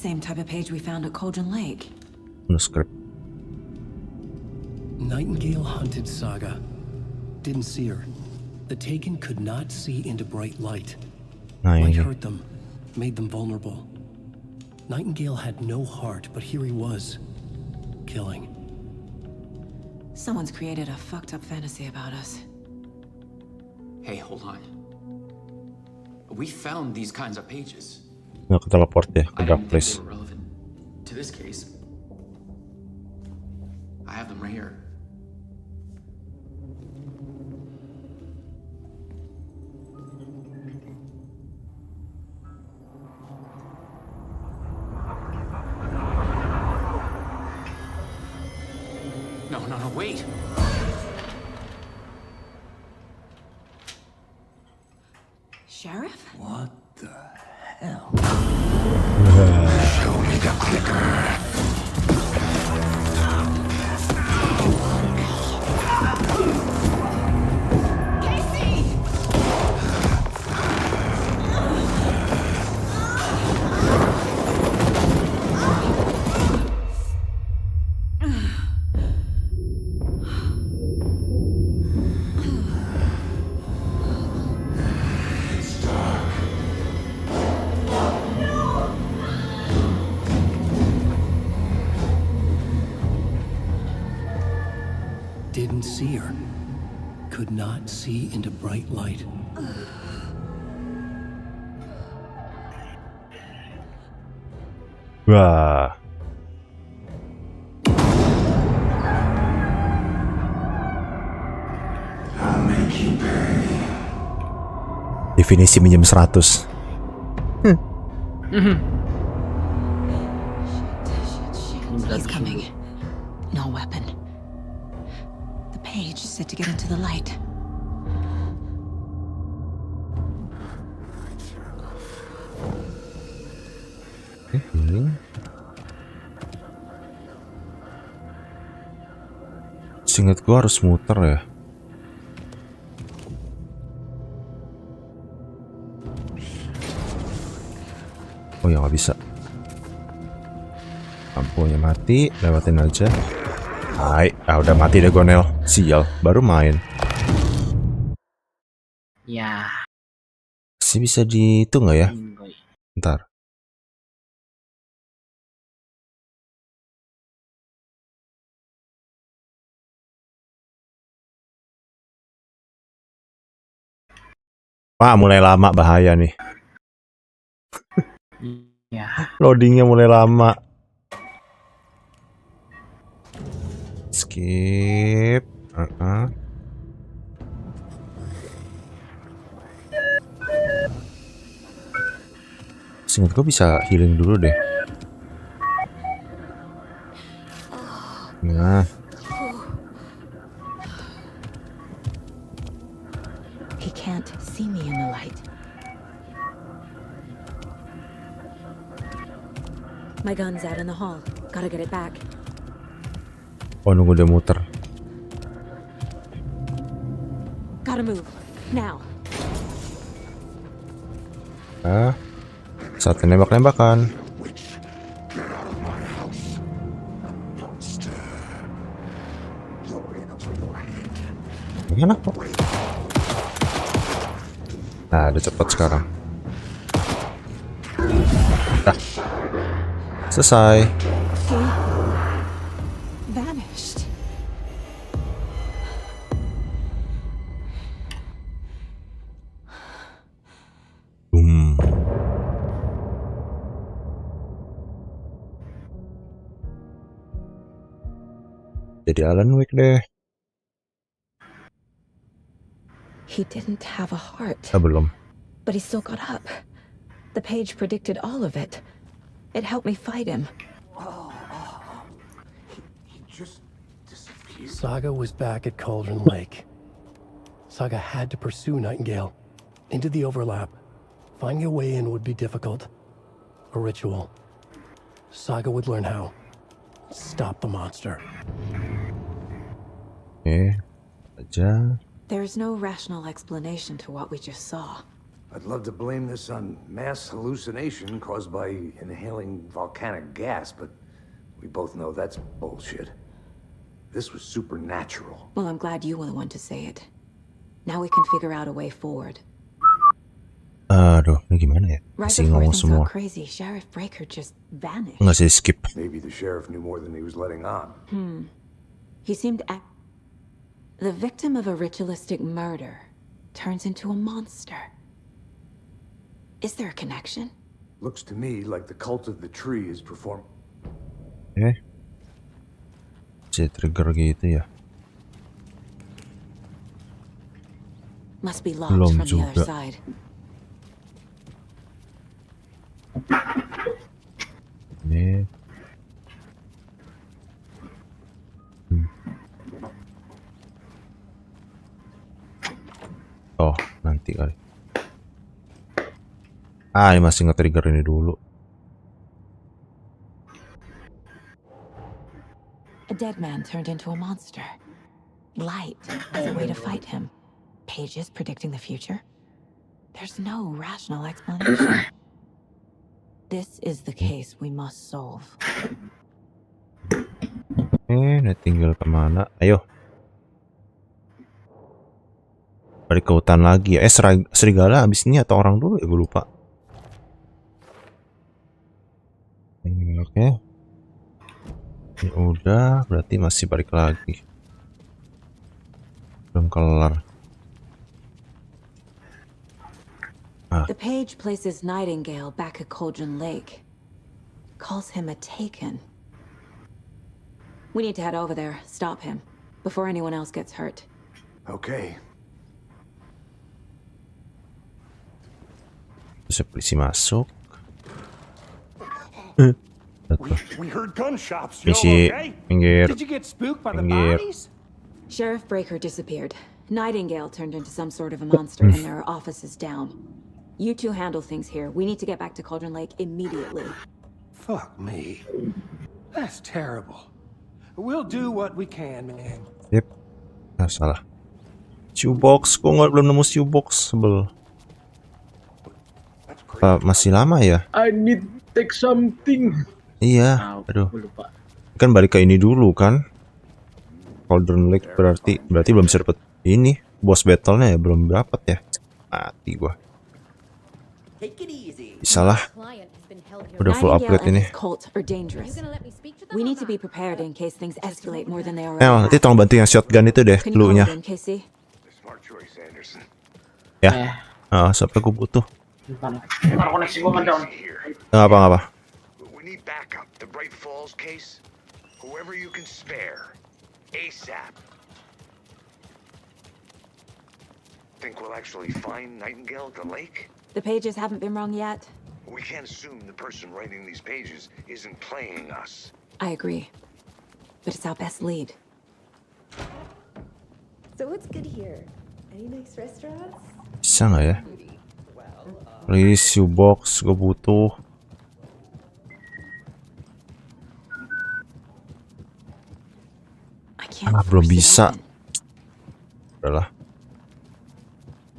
same type of page we found at Cauldron Lake. Manuscript. Nightingale hunted Saga. Didn't see her. The Taken could not see into bright light. Nah, Light ini. hurt them, made them vulnerable. Nightingale had no heart, but here he was, killing. Someone's created a fucked up fantasy about us. Hey, hold on. We found these kinds of pages. Nggak teleport ya ke I dark didn't think place. they were relevant to this case. I have them right here. No, wait. Sheriff? What the hell? Show me the clicker. Didn't see her. Could not see into bright light. Wah. Definisi minjem 100. He's coming. No weapon. The page said to get into the light. Seingat gua harus muter ya. Oh ya nggak bisa. Lampunya mati, lewatin aja. Hai, udah mati deh Gonel. Sial, baru main. Ya. Masih bisa di itu nggak ya? Ntar. Wah, mulai lama, bahaya nih. Ya. Loadingnya mulai lama. Skip. Seingat gue bisa healing dulu deh. Nah. He can't see me in the light. My gun's out in the hall. Gotta get it back. Oh, nunggu dia muter. Gotta move. Now. Saatnya nembak-nembakan. Enak kok. Nah, udah cepet sekarang. Dah. Selesai. Vanished. Boom. Jadi Alan Wake deh. He didn't have a heart. Belum. But he still got up. The page predicted all of it. It helped me fight him. He just disappeared. Saga was back at Cauldron Lake. Saga had to pursue Nightingale into the overlap. Finding a way in would be difficult. A ritual. Saga would learn how. Stop the monster. Aja. There's no rational explanation to what we just saw. I'd love to blame this on mass hallucination caused by inhaling volcanic gas, but we both know that's bullshit. This was supernatural. Well, I'm glad you were the one to say it. Now we can figure out a way forward. Aduh, ini gimana ya? Right Masih before ngomong things semua. got crazy, Sheriff Breaker just vanished. Nggak sih skip. Maybe the sheriff knew more than he was letting on. He seemed the victim of a ritualistic murder turns into a monster. Is there a connection? Looks to me like the cult of the tree is performing. Bisa trigger gitu ya? Must be locked Belum from the other juga. side. Ini. Oh, nanti kali. Ini masih nge-trigger ini dulu. A dead man turned into a monster. Light as a way to fight him. Pages predicting the future? There's no rational explanation. This is the case we must solve. Ini tinggal kemana? Ayo. Balik ke hutan lagi ya. Serigala abis ini atau orang dulu ya? Gue lupa. Oke. Ini udah, berarti masih balik lagi. Belum kelar. The page places Nightingale back at Cauldron Lake. Calls him a taken. We need to head over there, stop him, before anyone else gets hurt. Okay. Bisa polisi masuk. We heard gunshots, Joe, Misi, okay? minggir. Did you get spooked by the Minggir. bodies? Sheriff Breaker disappeared. Nightingale turned into some sort of a monster, and there are offices down. You two handle things here. We need to get back to Cauldron Lake immediately. Fuck me. That's terrible. We'll do what we can, man. Yep. Nah, salah. Shoebox, kok nggak belum nemu shoebox? Sebel. Apa masih lama ya? I need take something. Iya, aduh. Kan balik ke ini dulu kan? Cauldron Lake berarti belum bisa dapet ini. Boss battle-nya ya belum dapat ya. Mati gua. Bisa lah. Udah full upgrade ini. We need to be prepared in case things escalate more than they already Nanti tolong bantu yang shotgun itu deh, clue-nya. Ya. Sampai gue butuh. Ntar koneksi gua ngedown. Nggak apa. We need backup. The Bright Falls case. Whoever you can spare. ASAP. Think we'll actually find Nightingale at the lake? The pages haven't been wrong yet. We can't assume the person writing these pages isn't playing us. I agree. But it's our best lead. So what's good here? Any nice restaurants? Bisa nggak ya? Please, shoebox, gue butuh. Belum bisa. Udahlah.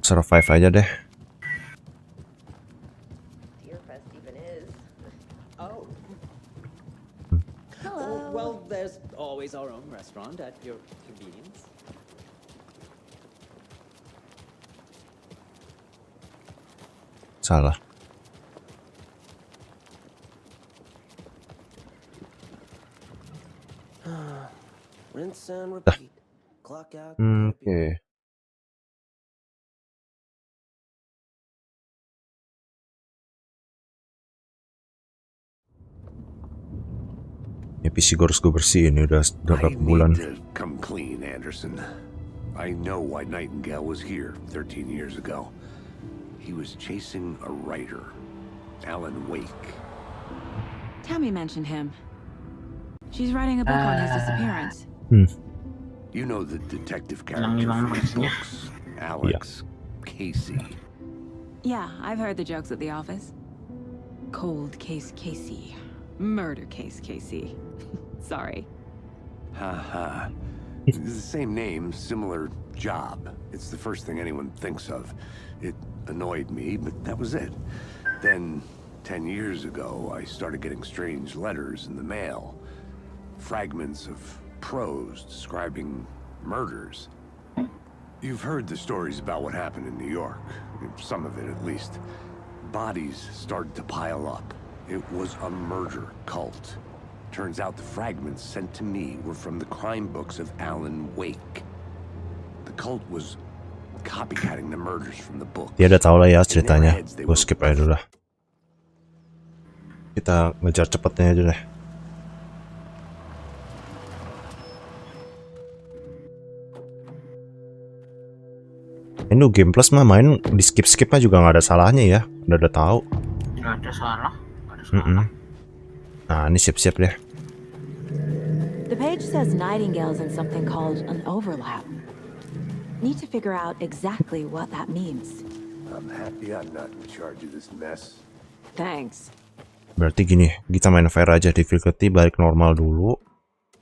Survive aja deh. Well, there's always our own restaurant at your convenience. Salah. Rinse and repeat. Clock out. Oke. Ya PC gue harus gue bersihin, ini udah berapa bulan. Come clean, Anderson. I know why Nightingale was here 13 years ago. He was chasing a writer, Alan Wake. Tammy mentioned him. She's writing a book on his disappearance. You know the detective character from his books, Alex Casey. Yeah, I've heard the jokes at the office. Cold case Casey. Murder case Casey. Sorry. Haha. It's the same name, similar job. It's the first thing anyone thinks of. It annoyed me, but that was it. Then, 10 years ago, I started getting strange letters in the mail. Fragments of prose describing murders. You've heard the stories about what happened in New York. Some of it, at least. Bodies started to pile up. It was a murder cult. Turns out the fragments sent to me were from the crime books of Alan Wake. The cult was copycatting the murders from the book. Dia udah tahu lah ya ceritanya. Gue skip aja dulu lah. Kita ngejar cepetnya aja deh. Ini Game Plus mah main di skip mah juga nggak ada salahnya ya. Udah tahu. Nggak ada salah. Nggak ada salah. Nah ini siap-siap deh. The page says nightingales in something called an overlap. Need to figure out exactly what that means. I'm happy I'm not in charge of this mess. Thanks. Berarti gini, kita main fair aja, difficulty balik normal dulu.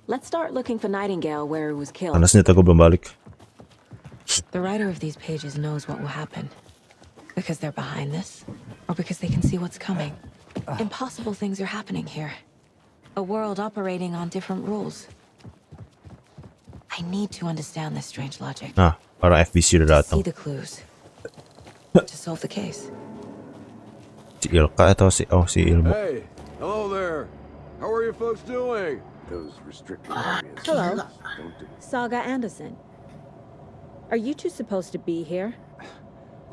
Let's start looking for Nightingale where it was killed. Karena senjata gue belum balik. The writer of these pages knows what will happen. Because they're behind this, or because they can see what's coming. Impossible things are happening here. A world operating on different rules. I need to understand this strange logic. Nah, para FBC udah datang. See the clues. To solve the case. Si Ilka atau si Ilmu? Hey, hello there. How are you folks doing? Those restricted areas. Hello, Saga Anderson. Are you two supposed to be here?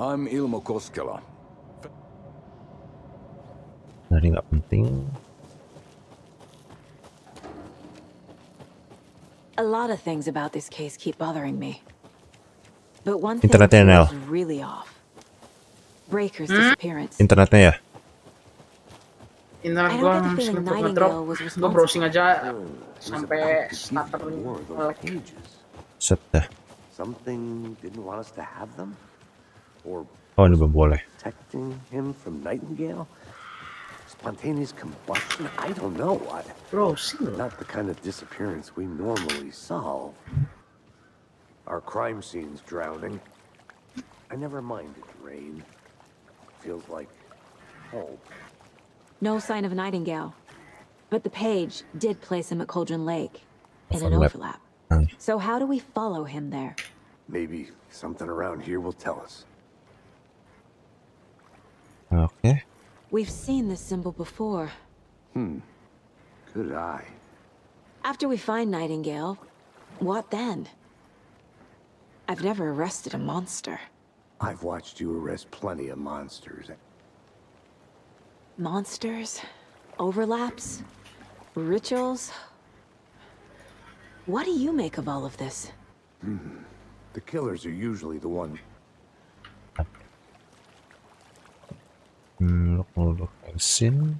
I'm Ilmo Koskela. Dari nggak penting. A lot of things about this case keep bothering me. But one thing Internetnya, is really off. Breaker's disappearance. Internetnya ya? Internet gue sempet ngedrop. Gue browsing aja sampai starter Set dah. Something didn't want us to have them? Or Oh ini belum boleh. protecting him from Nightingale? Spontaneous combustion? I don't know. Not the kind of disappearance we normally solve. Our crime scene's drowning. I never minded rain. Feels like home. No sign of Nightingale. But the page did place him at Cauldron Lake in an Overlap. overlap. So how do we follow him there? Maybe something around here will tell us. Okay. We've seen this symbol before. Good eye. After we find Nightingale, what then? I've never arrested a monster. I've watched you arrest plenty of monsters. Monsters? Overlaps? Rituals? What do you make of all of this? The killers are usually the one. Look scene.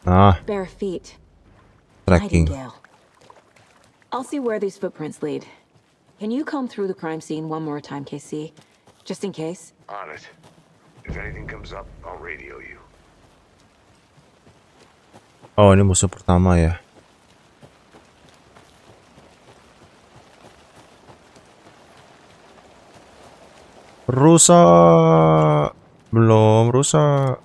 Bare feet. Tracking. Nightingale. I'll see where these footprints lead. Can you comb through the crime scene one more time, KC? Just in case? On it. If anything comes up, I'll radio you. Oh ini musuh pertama ya. Rusak. Belum rusak.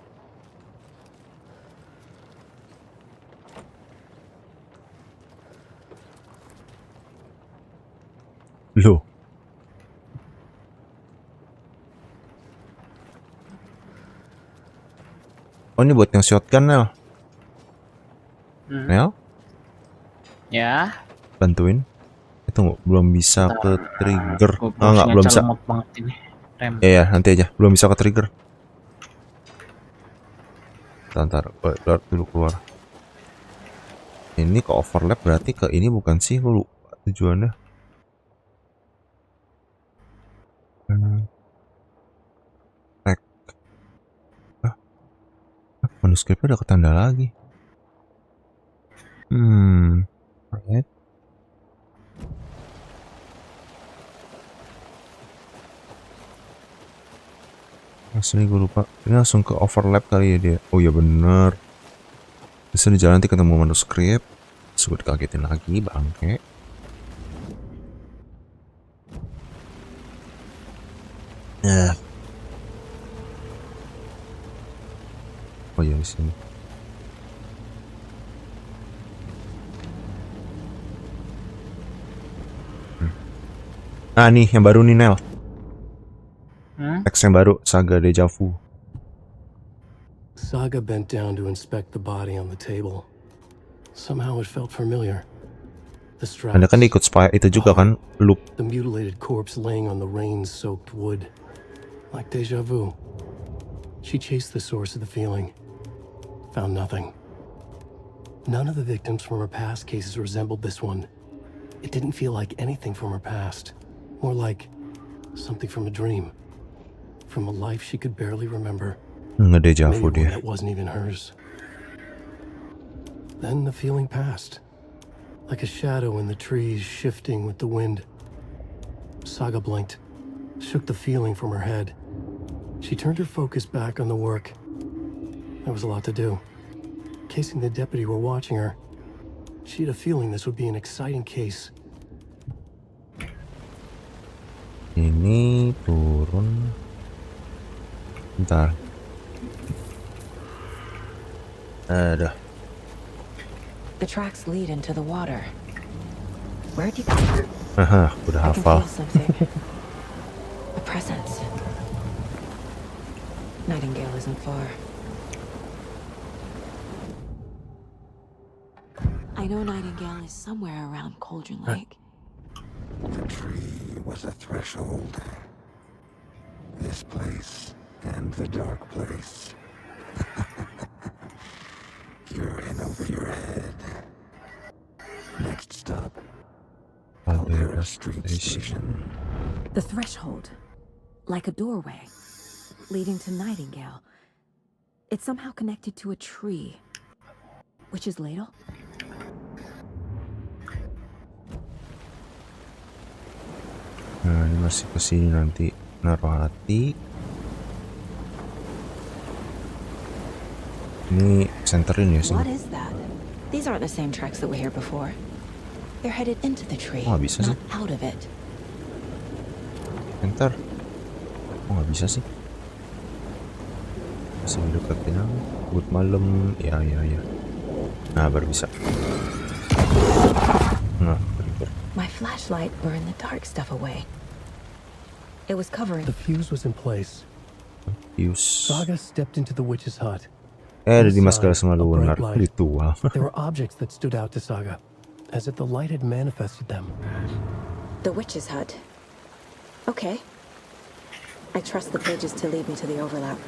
Loh. Oh ini buat yang shotgun Nel. Nel? Ya. Bantuin. Tunggu, belum bisa ke trigger. Ah nggak, belum bisa. Ya nanti aja. Belum bisa ke trigger. Ntar, keluar dulu keluar. Ini ke overlap berarti ke ini bukan sih? Gue lupa tujuannya. Manuskripnya udah ketanda lagi. Right. Asli gue lupa. Ini langsung ke overlap kali ya dia. Oh ya bener. Bisa di jalan nanti ketemu manuskrip. Terus gue dikagetin lagi bangke. Oh ya, di sini. Nah nih yang baru nih, Nel. Teks yang baru, Saga Deja Vu. Saga bent down to inspect the body on the table. Somehow it felt familiar. The straps, Anda kan ikut spy itu juga kan, loop. the mutilated corpse laying on the rain-soaked wood. Like deja vu. She chased the source of the feeling. Found nothing. None of the victims from her past cases resembled this one. It didn't feel like anything from her past. More like something from a dream. From a life she could barely remember. Ngedeja vu Maybe one dia. that wasn't even hers. Then the feeling passed. Like a shadow in the trees shifting with the wind. Saga blinked, shook the feeling from her head. She turned her focus back on the work. There was a lot to do. In case the deputy were watching her, she had a feeling this would be an exciting case. Ini turun. Bentar. Ada. The tracks lead into the water. Where'd you go? Aha, udah I can hafal. feel something. A presence. Nightingale isn't far. I know Nightingale is somewhere around Cauldron Lake. The tree was a threshold. This place and the dark place. You're in over your head. Next stop, Caldera Street Station. The threshold. Like a doorway. Leading to Nightingale. It's somehow connected to a tree. Witch's ladle? Nah, ini masih kesini nanti. Naruh hati. Ini centerin ya sih. What is that? These aren't the same tracks that were here before. They're headed into the tree, Oh, bisa sih. not out of it. Center. Oh, nggak bisa sih. Masih deketin aku. Buat malam. Ya. Nah, baru bisa. Nah, berikut. My flashlight burned the dark stuff away. It was covering. The fuse was in place. Fuse. Saga stepped into the witch's hut. Ada di maskara sama Inside, a luar. bright light. Ritual. There were objects that stood out to Saga, as if the light had manifested them. The witch's hut. Okay. I trust the pages to lead me to the overlap.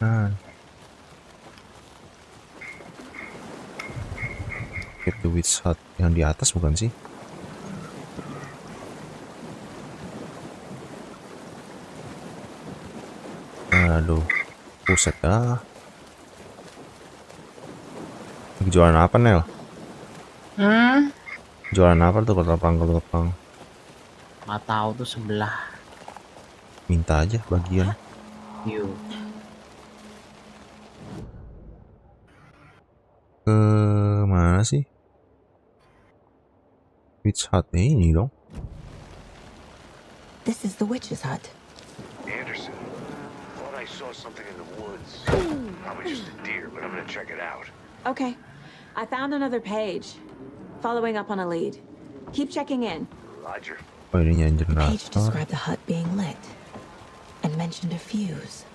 Nah. Get the witch hut yang di atas bukan sih? Aduh, buset dah. Jualan apa, Nel? Jualan apa tuh ketopang? Nggak tahu tuh sebelah. Minta aja bagian. Yuk. Ke mana sih? Witch hut ini dong. This is the witch's hut. Anderson, thought I saw something in the woods. Probably just a deer, but I'm gonna check it out. Okay. I found another page. Following up on a lead. Keep checking in. Roger. Oh, ini yang The page generator. described the hut being lit and mentioned a fuse.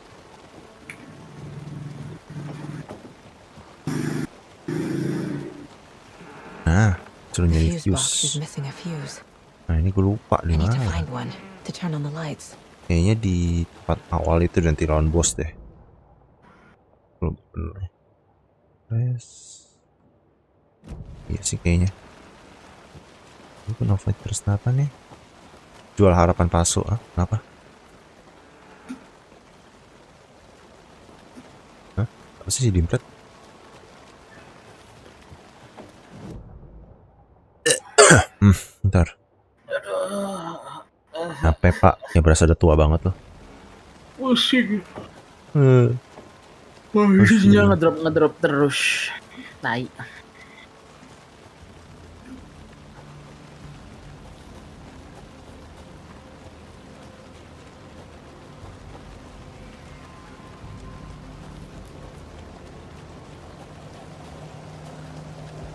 Nah, suruh The nyari fuse box is fuse. missing a fuse. Nah, ini gue lupa I di need to mana. find one to turn on the lights. Kayaknya di tempat awal itu dan lawan bos deh. Belum bener. Press. Iya sih kayaknya. Itu Nova terus apa nih? Jual harapan palsu, ah? Kenapa? Hah? Apa sih si Dimpret? Bentar. HP pak, ya berasa udah tua banget loh. Pusing. Eh, Wah, isinya ngedrop terus. Tai.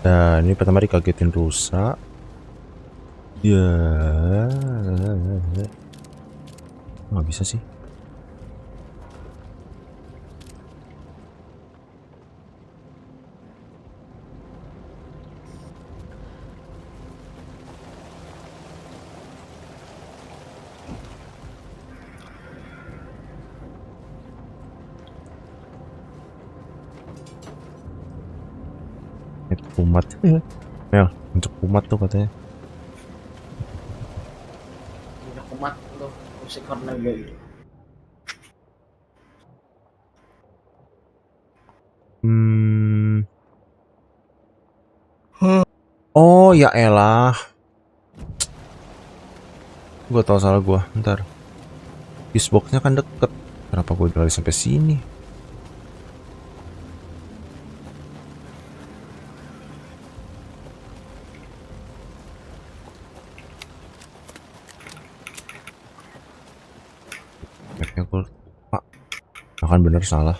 Dan ini pertama dikagetin rusa. Ya, nggak bisa sih. Kumat. Mel, untuk kumat tuh katanya. Udah kumat lo musik karena gitu. Oh ya elah. Gua tahu salah gua. Ntar. Fusebox-nya kan deket. Kenapa gua lari sampai sini? Kayaknya gua lupa. Akan bener salah.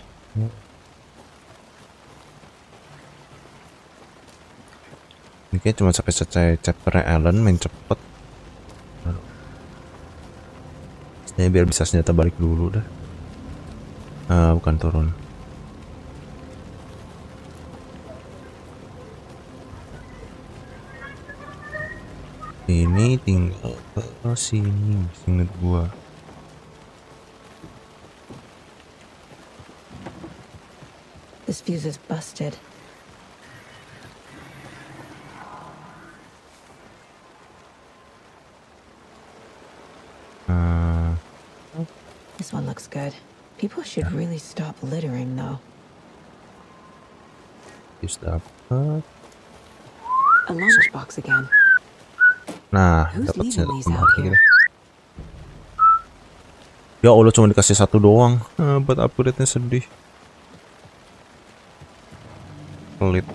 Ini kayak cuma sampai selesai chapternya Alan, main cepet. Saya biar bisa senjata balik dulu dah. Bukan turun. Ini tinggal ke sini, inget gua. This fuse is busted. This one looks good. People should really stop littering, though. Use dapat. A lunchbox again. Nah, Who's dapat leaving senjata these kembali out gitu. here? Ya Allah, cuma dikasih satu doang. Buat upgrade-nya sedih. Pelit.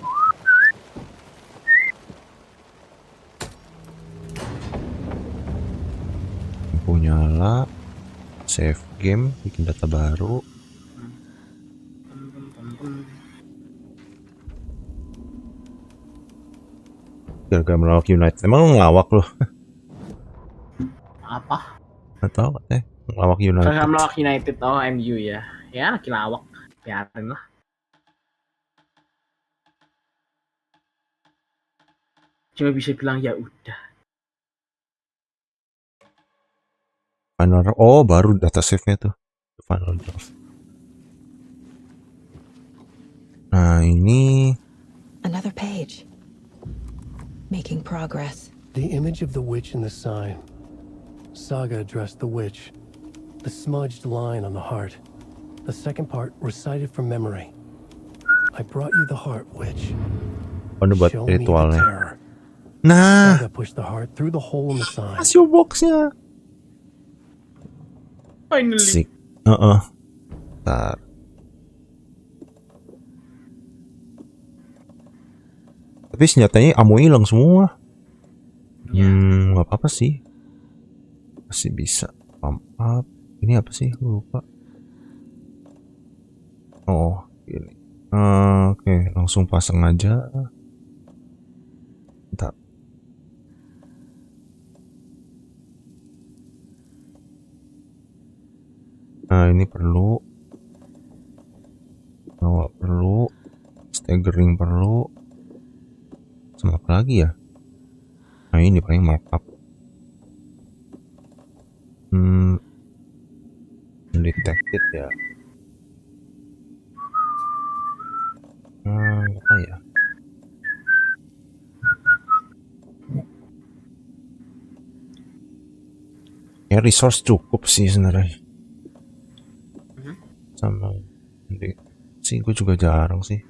Lampu nyala. Save game, bikin data baru. Gara-gara melawak United. Emang lu ngelawak lu? Apa? Nggak tahu katanya. Ngelawak United. Saya melawak United, oh MU ya. Ya lagi lawak, biarin lah. Cuma bisa bilang ya udah. Final, oh baru data save-nya tuh. Final draft. Nah ini. Another page. Making progress. The image of the witch in the sign. Saga addressed the witch. The smudged line on the heart. The second part recited from memory. I brought you the heart, witch. Oh, ini buat Show me the ritualnya. terror. Nah. Saga pushed the heart through the hole in the sign. Masih boxnya. Finally. Sik. Bentar. Tapi senjatanya ammo hilang semua. Nggak apa-apa sih. Masih bisa. Pump up. Ini apa sih? Lupa. Oh, ini. Oke, langsung pasang aja. Bentar. Nah, ini perlu. Bawa perlu. Staggering perlu. Sama apa lagi ya? Nah, ini paling markup. Undetected ya. Apa ya? Ya resource cukup sih sebenarnya. Sama sih gue juga jarang sih.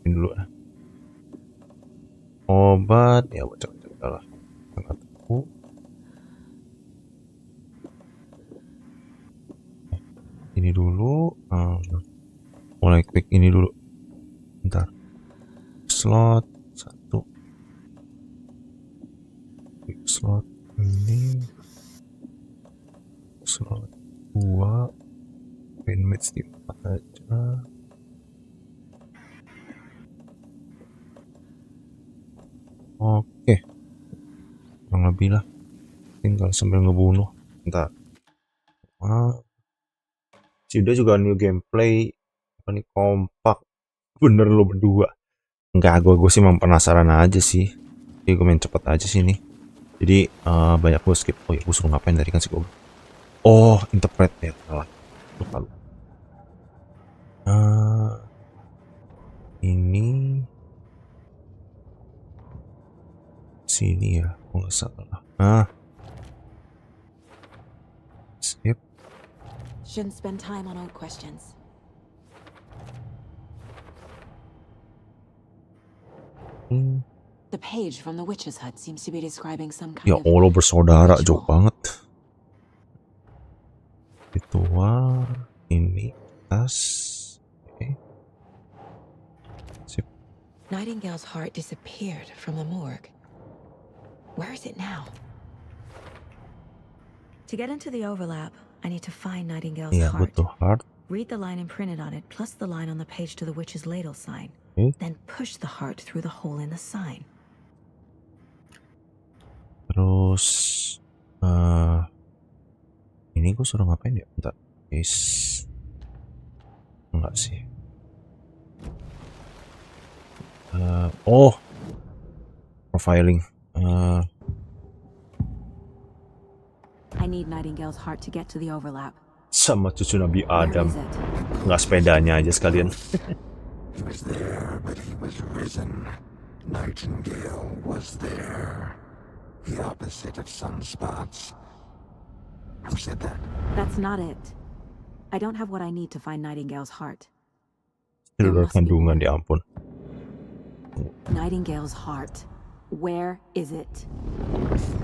Ini dulu lah. Obat ya bocor-bocor lah. Nggak tahu. Ini dulu. Mulai klik ini dulu. Bentar. Slot 1. Klik slot ini. Slot 2. Pin match di 4 aja. Oke, kurang lebih lah. Tinggal sambil ngebunuh. Bentar. Si udah juga new gameplay. Apa nih, kompak. Bener lo berdua. Enggak, gue sih memang penasaran aja sih. Jadi gue main cepet aja sih nih. Jadi banyak gue skip. Oh ya, gue suruh ngapain tadi kan sih gue. Oh, interpret ya, salah. Lupa. Ini sini ya, kalau nggak salah. Skip. Shouldn't spend time on old questions. The page from the witch's hut seems to be describing some kind Ya of Allah, bersaudara jauh banget. Ritual ini tas. Oke. Sip. Nightingale's heart disappeared from the morgue. Where is it now? To get into the overlap, I need to find Nightingale's Iya, heart. butuh heart. Read the line imprinted on it, plus the line on the page to the witch's ladle sign. Then push the heart through the hole in the sign. Terus ini gue suruh ngapain ya? Bentar. Guys. Enggak sih. Oh. Profiling. I need Nightingale's heart to get to the overlap. Sama cucu Nabi Adam. Nggak sepedanya aja sekalian. He was there, but he was risen. Nightingale was there. The opposite of sunspots. Who said that? That's not it. I don't have what I need to find Nightingale's heart. Luar kandungan, ya ampun. Nightingale's heart. Where is it?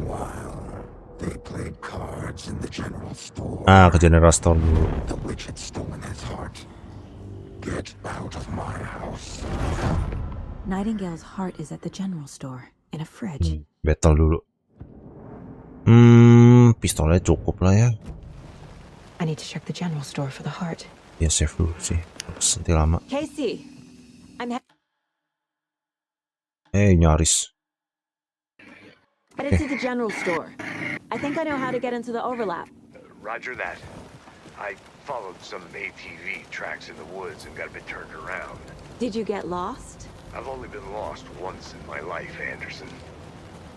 While they played cards in the general store. Ke general store dulu. The witch had stolen his heart. Get out of my house. Nightingale's heart is at the general store in a fridge. Battle dulu. Pistolnya cukup lah ya. I need to check the general store for the heart. Ya save dulu sih. Nanti lama. Casey, Nyaris. Headed to the general store. I think I know how to get into the overlap. Roger that. I followed some ATV tracks in the woods and got a bit turned around. Did you get lost? I've only been lost once in my life, Anderson.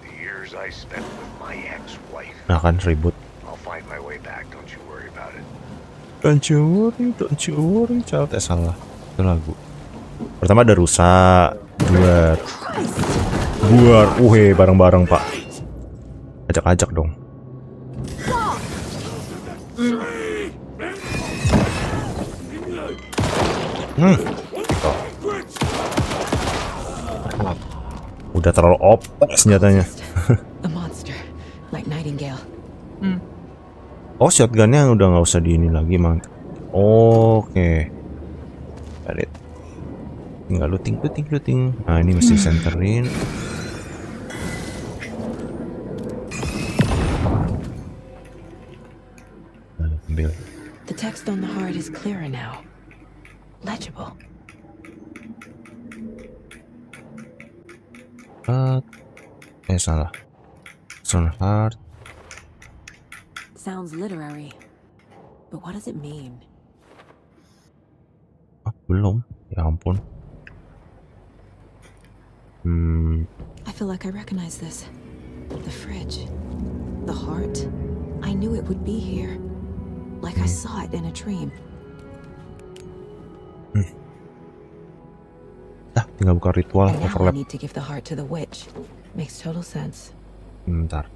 The years I spent with my ex-wife. Nah kan ribut. I'll find my way back, don't you worry about it. Don't you worry, child. Salah. Itu lagu. Pertama ada rusak. Buar. Bareng-bareng, Pak. Ajak-ajak dong. Udah terlalu OP senjatanya. A monster, like Nightingale. Oh, shotgunnya udah nggak usah di ini lagi, Mang. Oke. Got it. Tinggal looting. Nah, ini mesti centerin. Ambil. The text on the heart is clearer now. Legible. Salah. Son heart. Sounds literary. But what does it mean? Belum. Ya ampun. I feel like I recognize this. The fridge. The heart. I knew it would be here. Like I saw it in a dream. Tinggal buka ritual And now I overlap. need to give the heart to the witch. Makes total sense. Bentar.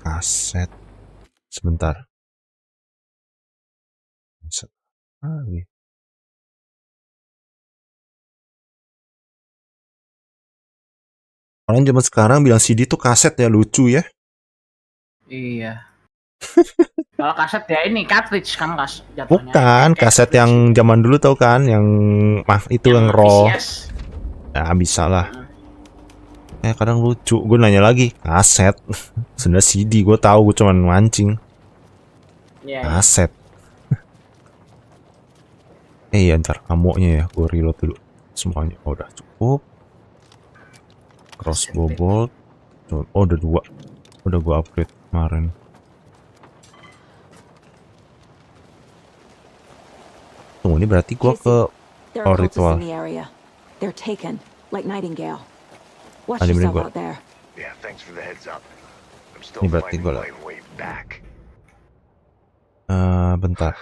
Kaset. Sebentar. Lagi. Orang zaman sekarang bilang CD tuh kaset ya, lucu ya. Iya. Kalau kaset ya ini cartridge kan jatuhnya. Bukan, kaset yang zaman dulu tau kan, yang itu yang raw. Ya bisa lah. Kadang lucu. Gue nanya lagi, kaset. Sebenarnya CD, gue tahu, gue cuman mancing. Aset. Iya ntar amonya ya, gue reload dulu semuanya. Oh, udah cukup. Crossbow bolt. Oh udah 2. Udah gue upgrade kemarin. Tunggu, ini berarti gue ke ritual. They're taken, like Nightingale. Watch Ini yourself gua. out there. Yeah, thanks for the heads up. I'm still Ini berarti finding gue lah. my way back. Bentar.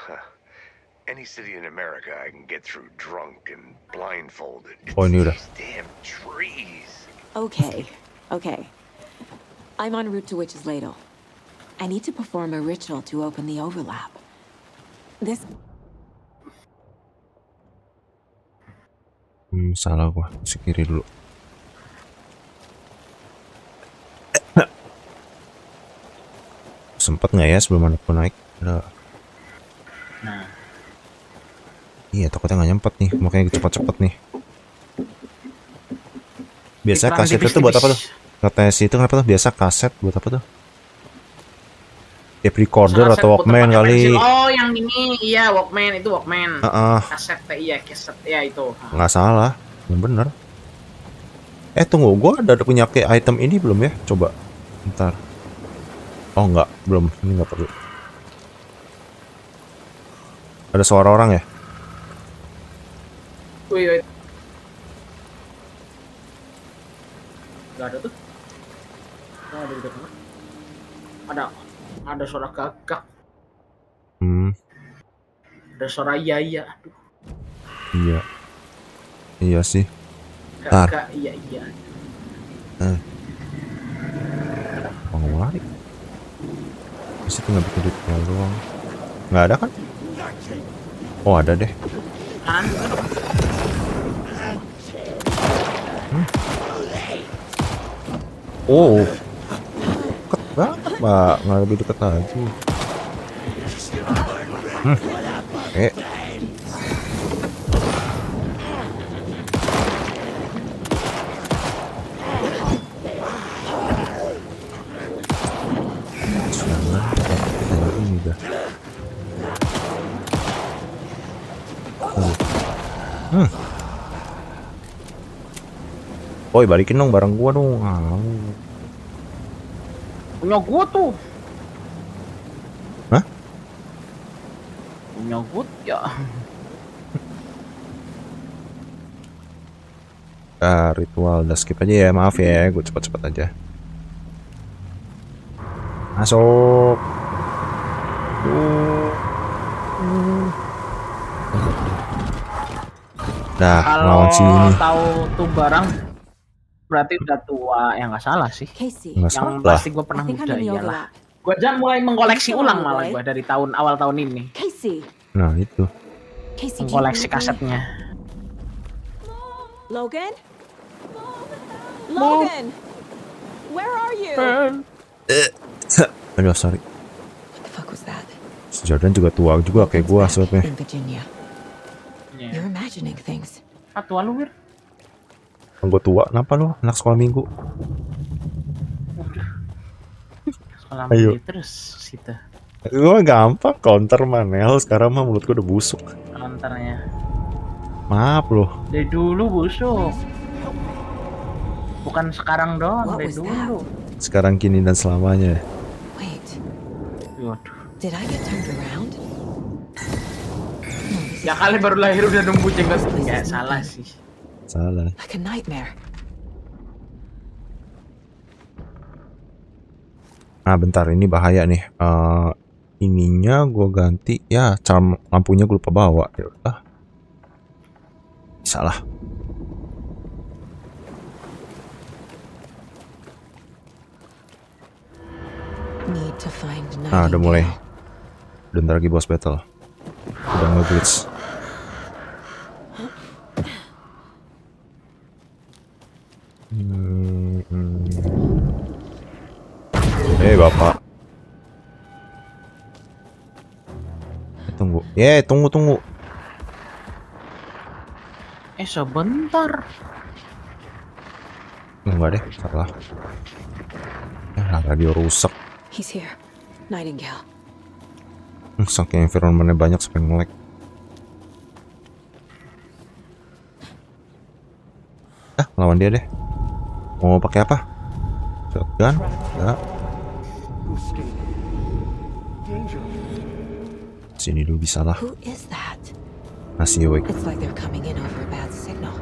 Any city in America I can get through drunk and blindfolded. Oh ini udah. Damn trees. Okay. I'm en route to Witch's Ladle. I need to perform a ritual to open the overlap. This... Salah gua, mesti kiri dulu. Sempet nggak ya sebelum aku naik? Nah. Iya, takutnya nggak nyempet nih, makanya cepet-cepet nih. Biasa kaset itu buat apa tuh? Katanya sih itu kenapa tuh? Biasa kaset buat apa tuh? Tape recorder atau Walkman kali. Oh, yang ini, iya Walkman, itu Walkman. Kaset, iya kaset, ya itu. Nggak salah, yang bener. Tunggu, gua ada punya item ini belum ya? Coba, ntar. Oh nggak, belum, ini nggak perlu. Ada suara orang ya? Wih. Gak ada tuh. Oh, ada dekat mana? Ada suara gagak. Ada suara iya. Aduh. Iya sih. Gagak, iya. Mau lari? Di situ nggak bikin ritual doang. Nggak ada kan? Oh ada deh. Oh, deket banget, Mbak. Nggak lebih deket lagi. Ini dah. Woi, balikin dong barang gua dong. Punya gua tuh. Hah? Punya gua ya. Ritual udah skip aja ya, maaf ya, gue cepet-cepet aja. Masuk. Dah, lawan sini. Tahu tuh barang berarti udah tua, ya nggak salah sih. Nggak Yang salah. pasti gue pernah muda, iyalah. Gue aja mulai mengkoleksi ulang malah gue dari awal tahun ini. Nah itu. Mengkoleksi kasetnya. Logan? Where are you? Aduh, sorry. What the fuck was that? Si Jordan juga tua juga kayak gua soalnya. In Virginia. You're imagining things. Tua lu, Wir? Gua tua, kenapa lu? Anak sekolah minggu. Sekolah Ayo. minggu terus situ. Gua gampang counter Manel, sekarang mah mulut gua udah busuk. Counternya. Maaf loh. Dari dulu busuk. Bukan sekarang doang, dari dulu. Sekarang kini dan selamanya. Wait. Waduh. Did I get turned around? Ya kali baru lahir udah nunggu jenggot. Nggak salah sih. Salah. Like a nightmare. Nah bentar, ini bahaya nih. Ininya gue ganti. Ya, charm lampunya gue lupa bawa. Ya udah. Salah. Need to find Nah, udah mulai. Bentar lagi boss battle. Udah nge-glitch. Bapak. Tunggu. Tunggu. Sebentar. Enggak deh, salah. Radio rusak. He's here. Nightingale. Saking environmentnya banyak sampai nge-lag. Lawan dia deh. Mau pakai apa? Shotgun? Enggak. Sini dulu bisa lah. Who is that? Masih awake. It's like they're coming in over a bad signal.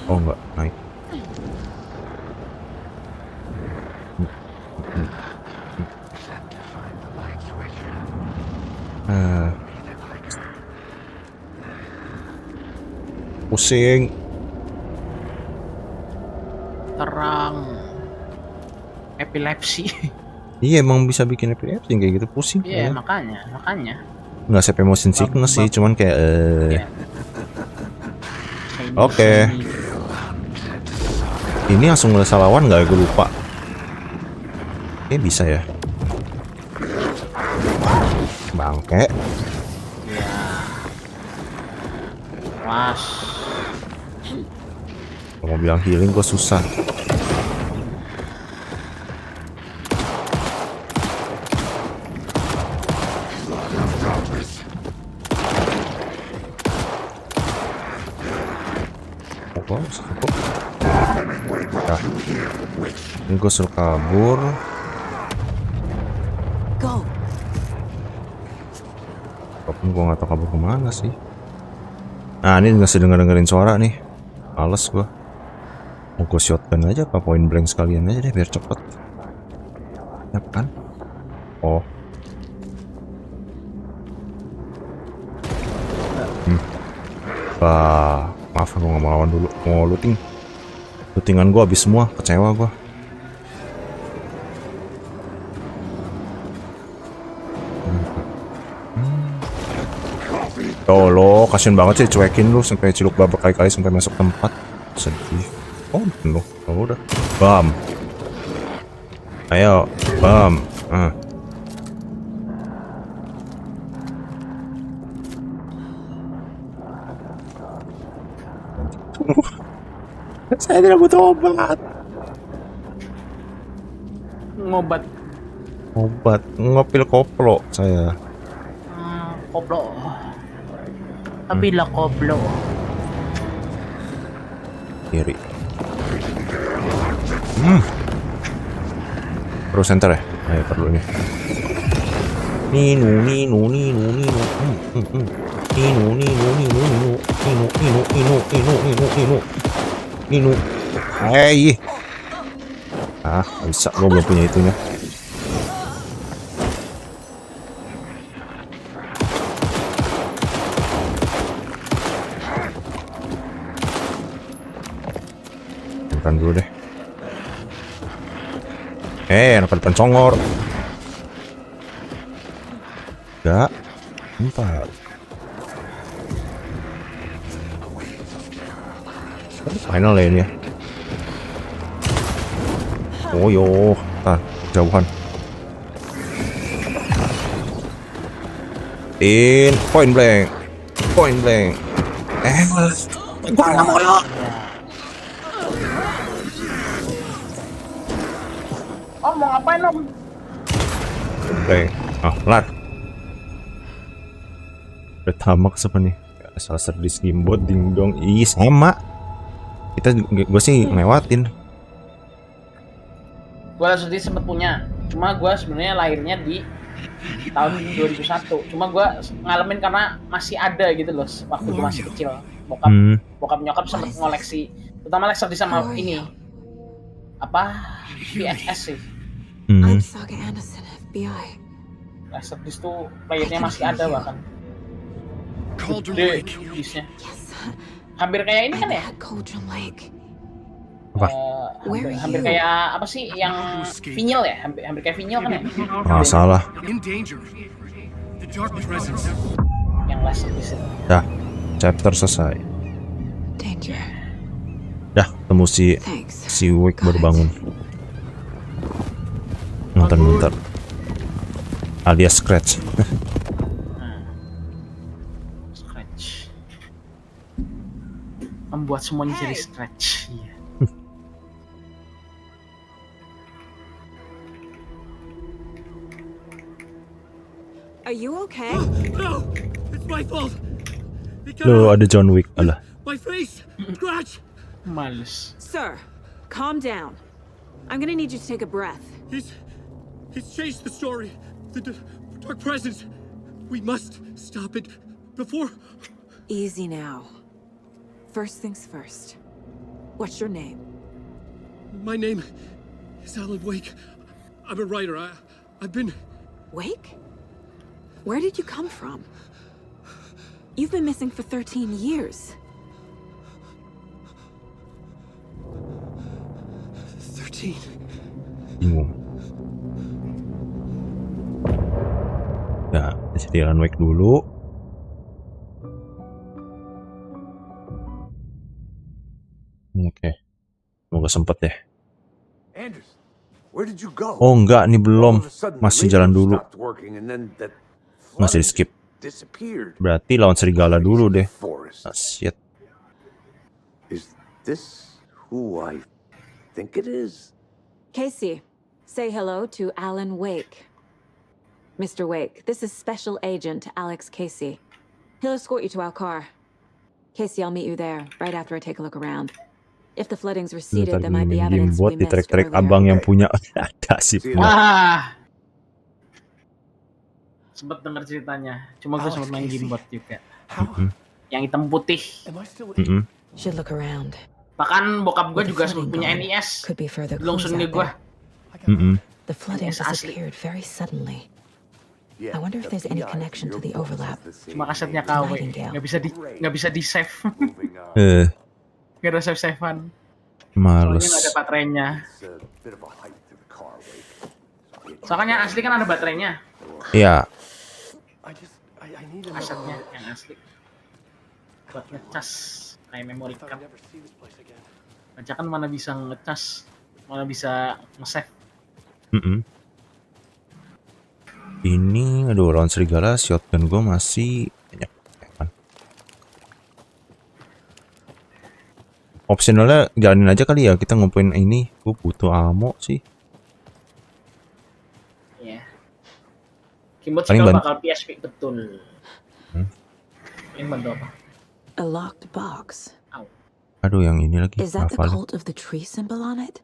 Oh enggak, naik. Pusing. Terang. Epilepsi. Iya emang bisa bikin epilepsi kayak gitu, pusing. Iya, ya. makanya. Nggak sampai motion sickness sih, cuman kayak Oke. Ini langsung ngerasa lawan nggak? Gue lupa. Bisa ya. Bangke. Iya. Was. Kalau mau bilang healing gue susah. Nah, ini gue suruh kabur. Walaupun gue nggak tahu kabur kemana sih. Nah ini nggak sedang dengerin suara nih. Males gue. Mau gue shotgun aja apa point blank sekalian aja deh biar cepet. Ya kan? Oh. Maaf gue nggak mau lawan dulu. Mau looting. Lootingan gue habis semua. Kecewa gue. Oh lo, kasian banget sih cuekin lu sampai ciluk babak kali-kali sampai masuk tempat. Sedih. Oh lo, oh, udah. Bam. Ayo, bam. Saya tidak butuh obat. Obat, ngopil koplo saya. Koplo. Tapi lah koplo. Kiri. Terus center ya? Ayo perlu ini. Ninu. Hey. Bisa, gua belum punya itunya. Bukan dulu deh. Anak depan congor. 3, 4. Final ya ini ya. Oh yo, jauhan. Point blank. Gua nggak mau lo. Mau ngapain lo? Blank. Lar. Udah tamak sebenarnya. Asal serdis gimbot dingdong. Ih sama. Gue sih ngelewatin. Gue sedih sempet punya, cuma gue sebenarnya lahirnya di tahun 2001. Cuma gue ngalamin karena masih ada gitu loh waktu gue masih kecil. Bokap nyokap sempet ngoleksi, terutama Laserdisk sama ini apa VHS sih. Laserdisk tuh playernya masih ada bahkan. Gede disknya. Hampir kayak ini kan ya? Apa? Hampir kayak apa sih yang vinyl ya? Hampir kayak vinyl kan ya? Salah. Yang Laserdisk itu. Dah, chapter selesai. Dah, temu si Wick baru bangun. Nonton alias scratch. Scratch. Membuat semuanya jadi scratch. you okay? No! It's my fault! Lo ada John Wick, alah. My face! Scratch! Males. Sir, calm down. I'm gonna need you to take a breath. He's changed the story. The dark presence. We must stop it before... Easy now. First things first. What's your name? My name is Alan Wake. I'm a writer. I've been... Wake? Where did you come from? You've been missing for 13 years. 13. Bingung. Ya, jadi Alan Wake dulu. Oke. Semoga sempet ya. Anders, where did you go? Oh enggak, ini belum. All of a sudden, Masih the jalan radio dulu. stopped working, and then that Masih di skip. disappeared. Berarti lawan serigala dulu deh. Ah, shit. Is this who I think it is? Casey, say hello to Alan Wake. Mr. Wake, this is Special Agent Alex Casey. He'll escort you to our car. Casey, I'll meet you there, right after I take a look around. If the flooding's receded, there might be evidence we Gamebot missed diterek-terek earlier. abang yang punya ada sih. Sempet denger ceritanya. Cuma gue sempet main Gamebot juga. Mm-mm. Yang hitam putih. Mm-mm. Should look around. Bahkan bokap gue juga sempet punya NES. Could be further Belum clues sendiri out gue. there. Mm-mm. The flooding NES asli. disappeared very suddenly. I wonder if there's any connection to the overlap. Cuma kasetnya KW. Nggak bisa di save. Nggak ada save-savean. Males. Soalnya nggak ada baterainya. Soalnya asli kan ada baterainya. Iya. Kasetnya yang asli. Buat ngecas kayak memory card. Baca kan mana bisa ngecas, mana bisa nge-save. Ini aduh lawan serigala shotgun gue masih banyak. Opsionalnya jalanin aja kali ya, kita ngumpulin ini. Gue butuh ammo sih. Iya. Gamebot Paling sih bakal PSP betul. Ini bantu apa? A locked box. Aduh yang ini lagi. Is that the hafal. cult of the tree symbol on it?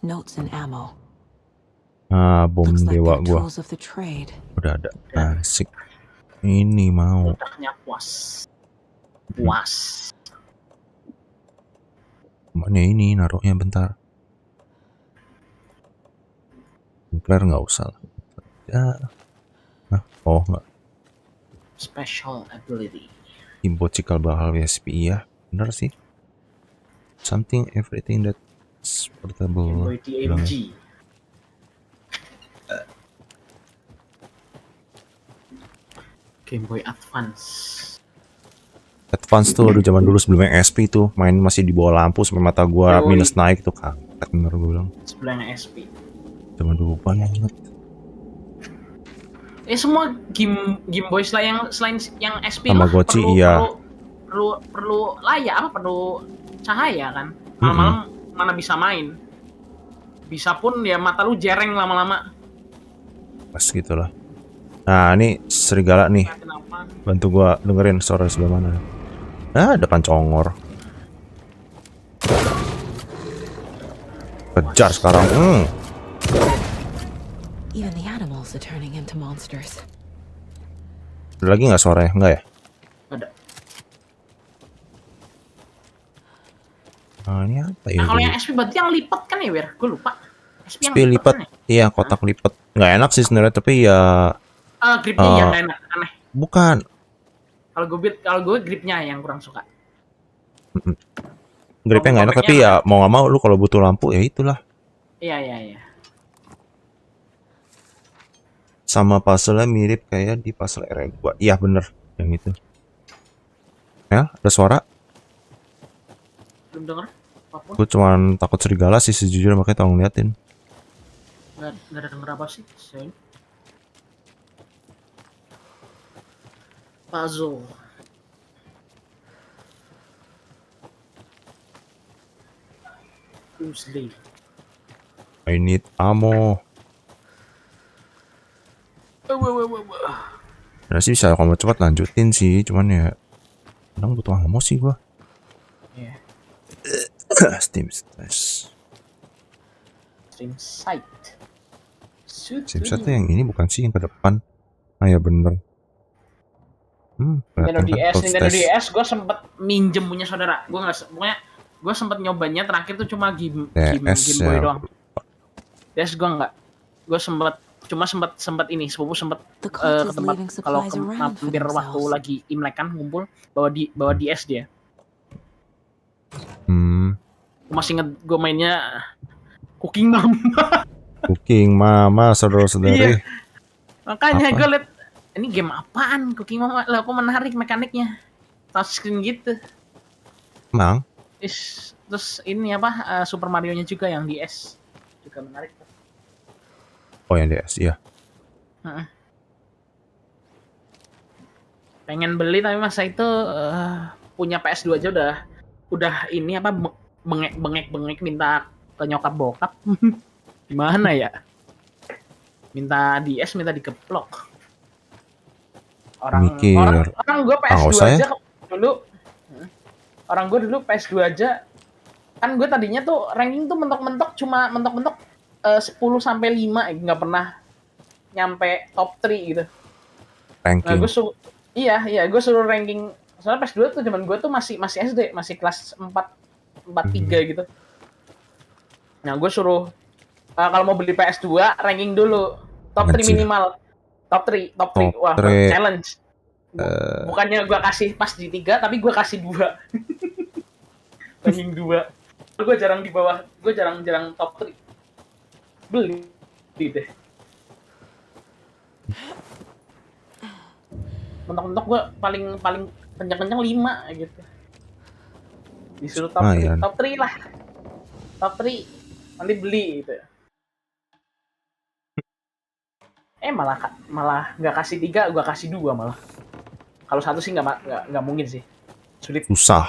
Notes and ammo. Ah, bom Looks like dewa they're gua. tools of the trade. Udah ada. Asik. Ini mau. Otaknya puas. Puas. Mana ini naruhnya bentar. Nuclear nggak usah lah. Ya. Nah, oh nggak. Special ability. Import cikal bakal SPI ya. Bener sih. Something everything that's portable. Gameboy DMG. Gameboy Advance. Advance tuh aduh zaman dulu sebelumnya SP tuh main masih di bawah lampu sampai mata gua minus naik tuh kaget bener gua bilang. Sebelahnya SP. Zaman dulu banget. Semua game boy selain yang SP Tamagotchi iya. perlu layar apa perlu cahaya kan. Malam-malam mana bisa main. Bisa pun ya mata lu jereng lama-lama. Pas gitulah. Nah, ini serigala nih. Bantu gua dengerin suara sebelah mana. Ah, depan congor. Kejar sekarang. Even the animals are turning into monsters. Ada lagi nggak suaranya? Enggak ya? Ada. Nah, ini apa ya? Nah, kalau yang SP berarti yang lipat kan ya, Wir? Gue lupa. SP yang SP lipat. kan ya? Iya, kotak lipat. Nggak enak sih sebenarnya, tapi ya Gripnya yang enak, aneh. bukan. Kalau gue gripnya yang kurang suka. Gripnya nggak enak, tapi ya mau nggak mau lu kalau butuh lampu ya itulah. Iya. Sama puzzle-nya mirip kayak di puzzle R2. Iya bener, yang itu. Ya, ada suara. Belum denger apapun. Gue cuman takut serigala sih sejujurnya, makanya tolong liatin. Nggak ada denger apa sih? Puzzle. Tuesday. I need ammo. Nah sih bisa kamu cepat lanjutin sih, cuman ya kadang butuh ammo sih gua. Iya. Steam Site. Steam Site yang ini bukan sih, yang ke depan. Ah ya bener. Nintendo DS, kan, Nintendo DS gue sempet minjem punya saudara. Gue sempet nyobanya terakhir tuh cuma game Boy doang. DS gue enggak. Gue sempet ini sepupu sempet ke tempat kalau hampir waktu lagi Imlek kan ngumpul bawa DS dia. Gue masih inget gue mainnya Cooking Mama. Cooking Mama, saudara-saudari. Iya. Makanya gue liat ini game apaan Cooking Mama, lah kok menarik mekaniknya, touchscreen gitu. Emang? Terus ini apa Super Mario-nya juga yang DS juga menarik. Oh yang DS iya. Pengen beli tapi masa itu punya PS2 aja udah ini apa bengek minta ke nyokap bokap. Gimana ya? Minta DS minta dikeplok. Orang gue PS2 aja dulu. Orang gue dulu PS2 aja. Kan gue tadinya tuh ranking tuh mentok-mentok 10 sampai 5 nggak pernah nyampe top 3 gitu. Ranking. Nah, gue suruh ranking. Soalnya PS2 tuh zaman gue tuh masih SD, masih kelas 4 3 gitu. Nah, gue suruh kalau mau beli PS2 ranking dulu. Top 3 minimal. Top 3. Wah, challenge. Bukannya gue kasih pas di 3, tapi gue kasih 2. Ranking 2. Gue jarang di bawah, gue jarang top 3. Beli deh. Mentok-mentok gue paling kencang-kencang 5 gitu. Disuruh top 3 lah. Top 3. Nanti beli gitu. Malah nggak kasih 3, gua kasih 2 malah. Kalau 1 sih nggak mungkin sih. Sulit. Susah.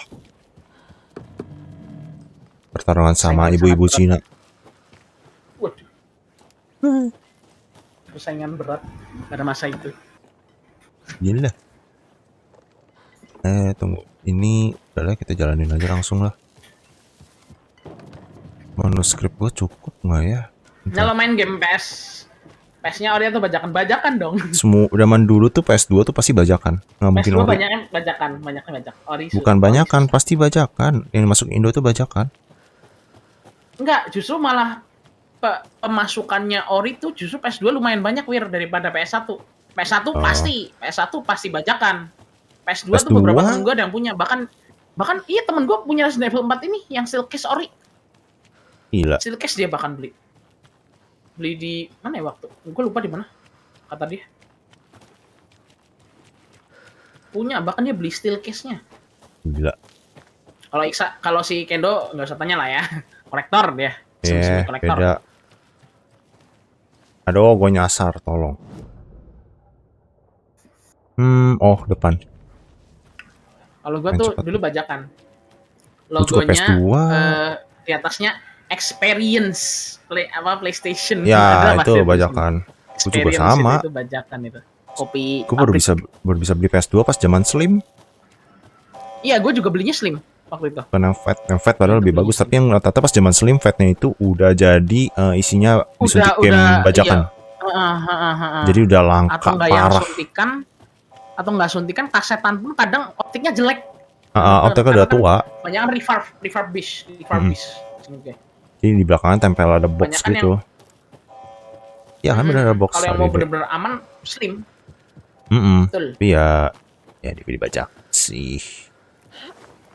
Pertarungan sama ibu-ibu Cina. Waduh. Persaingan berat pada masa itu. Gila. Tunggu. Ini udahlah kita jalanin aja langsung lah. Manuskrip gua cukup nggak ya? Nah, lo main game PS-nya Ori tuh bajakan dong. Semua zaman dulu tuh PS2 tuh pasti bajakan. Nggak mungkin PS2 Ori. banyak Ori. Bukan bajakan, pasti bajakan. Yang masuk Indo tuh bajakan. Enggak, justru malah pemasukannya Ori tuh justru PS2 lumayan banyak daripada PS1. PS1 pasti bajakan. PS2 tuh beberapa temen gue ada yang punya. Bahkan iya temen gue punya Resident Evil 4 ini yang steel case Ori. Gila. Steel case dia bahkan beli di mana ya waktu? Gue lupa di mana. Kata dia. Punya, bahkan dia beli steel case-nya. Gila. Kalau si Kendo nggak usah tanya lah ya. Kolektor dia. Kolektor. Beda. Aduh, gue nyasar, tolong. Oh, depan. Kalau gue tuh dulu bajakan. Logonya di atasnya Experience PlayStation. Ya, itu bajakan. Gue juga sama. Itu bajakan itu. Kopi. Gue baru bisa beli PS2 pas zaman Slim. Iya, gue juga belinya Slim waktu itu. Karena yang fat padahal lebih bagus, tapi yang rata-rata pas zaman Slim fatnya itu udah jadi isinya disuntik game bajakan. Iya. Jadi udah langka parah. Atau nggak suntikan kasetan pun kadang optiknya jelek. Optiknya udah tua. Banyak refurbish. Jadi di belakangnya tempel ada box gitu. Ya kan bener ada box. Kalau yang mau bener-bener aman Slim. Betul. Tapi ya DVD bajak sih.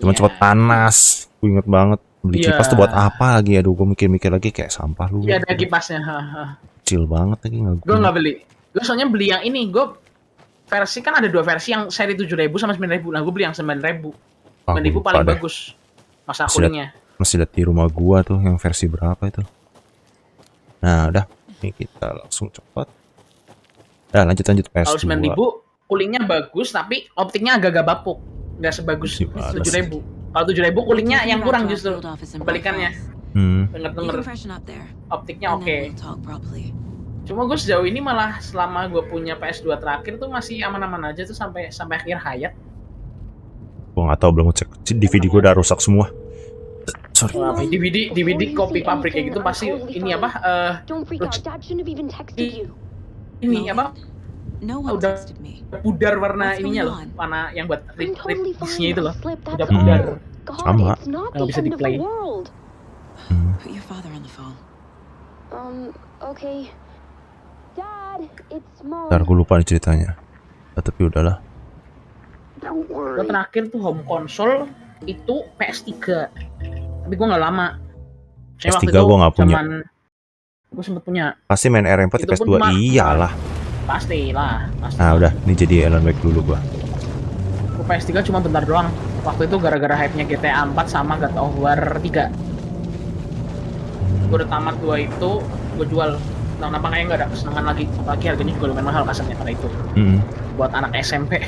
Cuma cepet panas. Gue inget banget beli kipas tuh buat apa lagi? Aduh, gue mikir-mikir lagi kayak sampah lu. Iya ada kipasnya. Kecil banget lagi nggak. Gue nggak beli. Gue soalnya beli yang ini. Gue versi kan ada 2 versi yang seri 7.000 sama 9.000. Nah gue beli yang 9.000. 9.000 paling bagus. Masa kulingnya. Masih lihat di rumah gua tuh yang versi berapa itu. Nah udah, ini kita langsung cepat. Nah lanjut PS2. Kalau 9.000 kulingnya bagus tapi optiknya agak-agak bapuk, nggak sebagus 7.000. Kalau 7.000 kulingnya yang kurang justru kebalikannya. Denger optiknya oke. Cuma gue sejauh ini malah selama gue punya PS2 terakhir tuh masih aman-aman aja tuh sampai akhir hayat. Gue nggak tahu, belum ngecek. DVD gue udah rusak semua. Sorry. DVD kopi pabrik kayak gitu pasti ini apa? Ini apa? Udah pudar warna ininya loh, warna yang buat ritmisnya itu loh. Udah pudar. Sama. Nggak bisa di-play. Put your father on the phone. Okay. Dad, it's Mom. Ntar gue lupa nih ceritanya. Tapi udahlah. Gue terakhir tuh home console itu PS3. Tapi gue nggak lama. PS3 gue nggak punya. Gue sempet punya. Pasti main RM4 di PS2, iyalah. Pastilah. Nah udah, ini jadi Alan Wake dulu gue. Gue PS3 cuma bentar doang. Waktu itu gara-gara hype-nya GTA 4 sama God of War 3. Gue udah tamat 2 itu, gue jual. Nah, kenapa kayak nggak ada kesenangan lagi? Apalagi harganya juga lumayan mahal kasetnya pada itu. Buat anak SMP.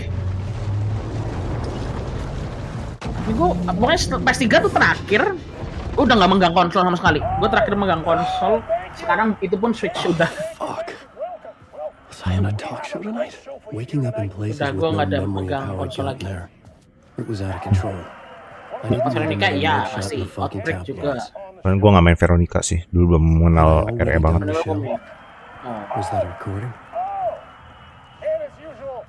Ini gue, pokoknya PS3 tuh terakhir, gue udah nggak megang konsol sama sekali. Gue terakhir megang konsol, sekarang itu pun Switch udah. On a talk show tonight, waking up in places with no memory of how I got there. It was out of control. Veronica iya pasti, Outbreak juga. Kan gue nggak main Veronica sih, dulu belum mengenal RE banget. Was that a recording? And as usual,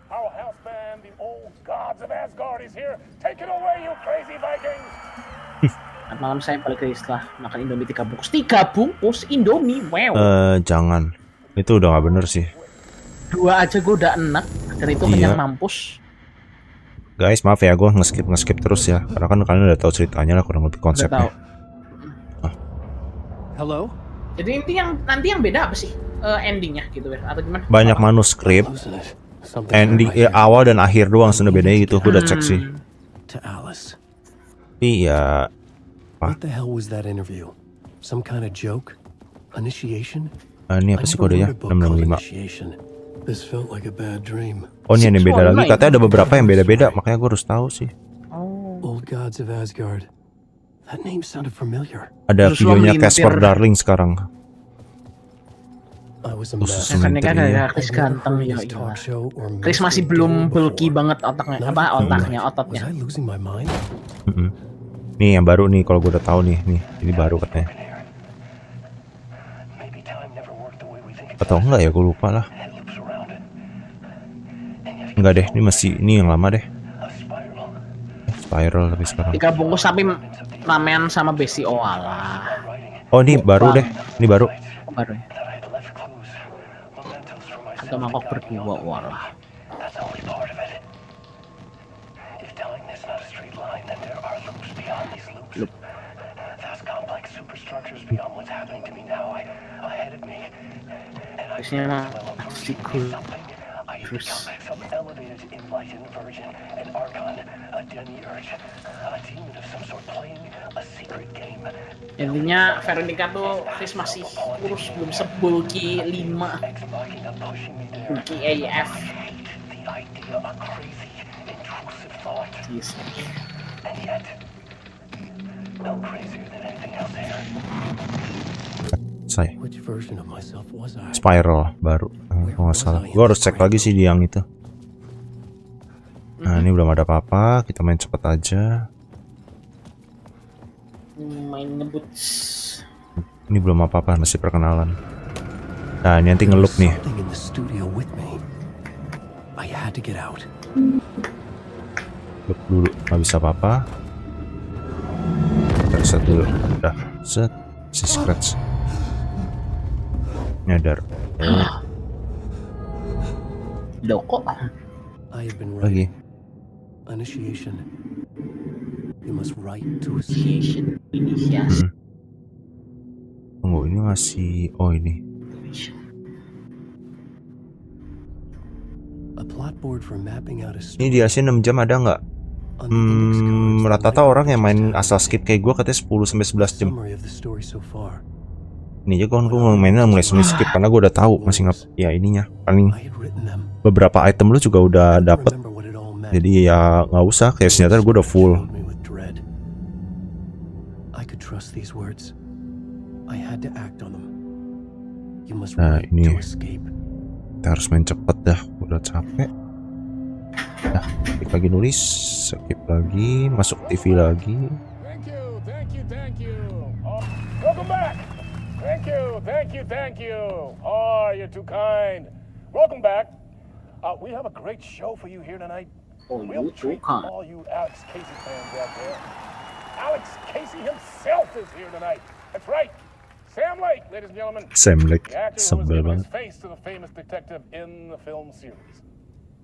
our house band, the old gods of Asgard, is here. Take it away, you crazy Vikings. Malam saya balik lagi setelah makan Indomie 3 bungkus. 3 bungkus Indomie, wow. Jangan, itu udah nggak bener sih. 2 aja gue udah enak, dan itu kenyang mampus. Guys, maaf ya, gue nge-skip terus ya, karena kan kalian udah tahu ceritanya lah, kurang lebih konsepnya. Halo? Jadi nanti yang beda apa sih endingnya gitu ya, atau gimana? Banyak manuskrip, ending ya, awal dan akhir doang sebenarnya bedanya gitu, gue udah cek sih. Iya. What the hell was that interview? Some kind of joke? Initiation? Ini apa sih kodenya? 665. This felt like a bad dream. Oh, ini yang beda lagi. Katanya ada beberapa yang beda-beda, makanya gue harus tahu sih. Old gods of Asgard. That name sounded familiar. Ada videonya Casper Darling sekarang. Khusus kan ada Chris ganteng ya. Chris masih belum bulky banget ototnya. Nih yang baru nih, kalau gue udah tahu nih, ini baru katanya. Atau enggak ya, gue lupa lah. Enggak deh, ini yang lama deh. Spiral tapi sekarang. 3 bungkus tapi ramen sama besi oalah. Oh, ini baru deh. Ini baru. Baru ya. Atau mangkok berdua walah. Loop. Isinya masih cool. Terus intinya Veronica tuh Chris masih kurus, belum sebulky 5. Bulky AF. Saya Spiral baru, kalau nggak salah. Gue harus cek lagi sih di yang itu. Nah, ini belum ada apa-apa, kita main cepet aja. Main ngebut. Ini belum apa-apa, masih perkenalan. Nah, ini nanti ngeloop nih. Loop dulu, nggak bisa apa-apa. Reset dulu, udah set, si scratch. Nyadar. Doko. Lagi. Initiation. You must write to Inisiasi. Tunggu, ini masih. Oh, ini. Ini di Asia 6 jam ada nggak? Rata-rata orang yang main asal skip kayak gue katanya 10-11 jam. Ini aja kan gue mainnya mulai skip karena gue udah tahu masih ya ininya paling beberapa item lu juga udah dapet, jadi ya nggak usah kayak senjata gue udah full. trust these words. I had to act on them. You must Nah, write ini to escape. kita harus main cepet dah, udah capek. Nah, klik lagi nulis, skip lagi, masuk TV lagi. Thank you. Welcome back. Thank you. Oh, you're too kind. Welcome back. We have a great show for you here tonight. We'll treat all you Alex Casey fans out there. Alex Casey himself is here tonight. That's right. Sam Lake, ladies and gentlemen. Sam Lake, the actor who was sebel giving his banget. face to the famous detective in the film series.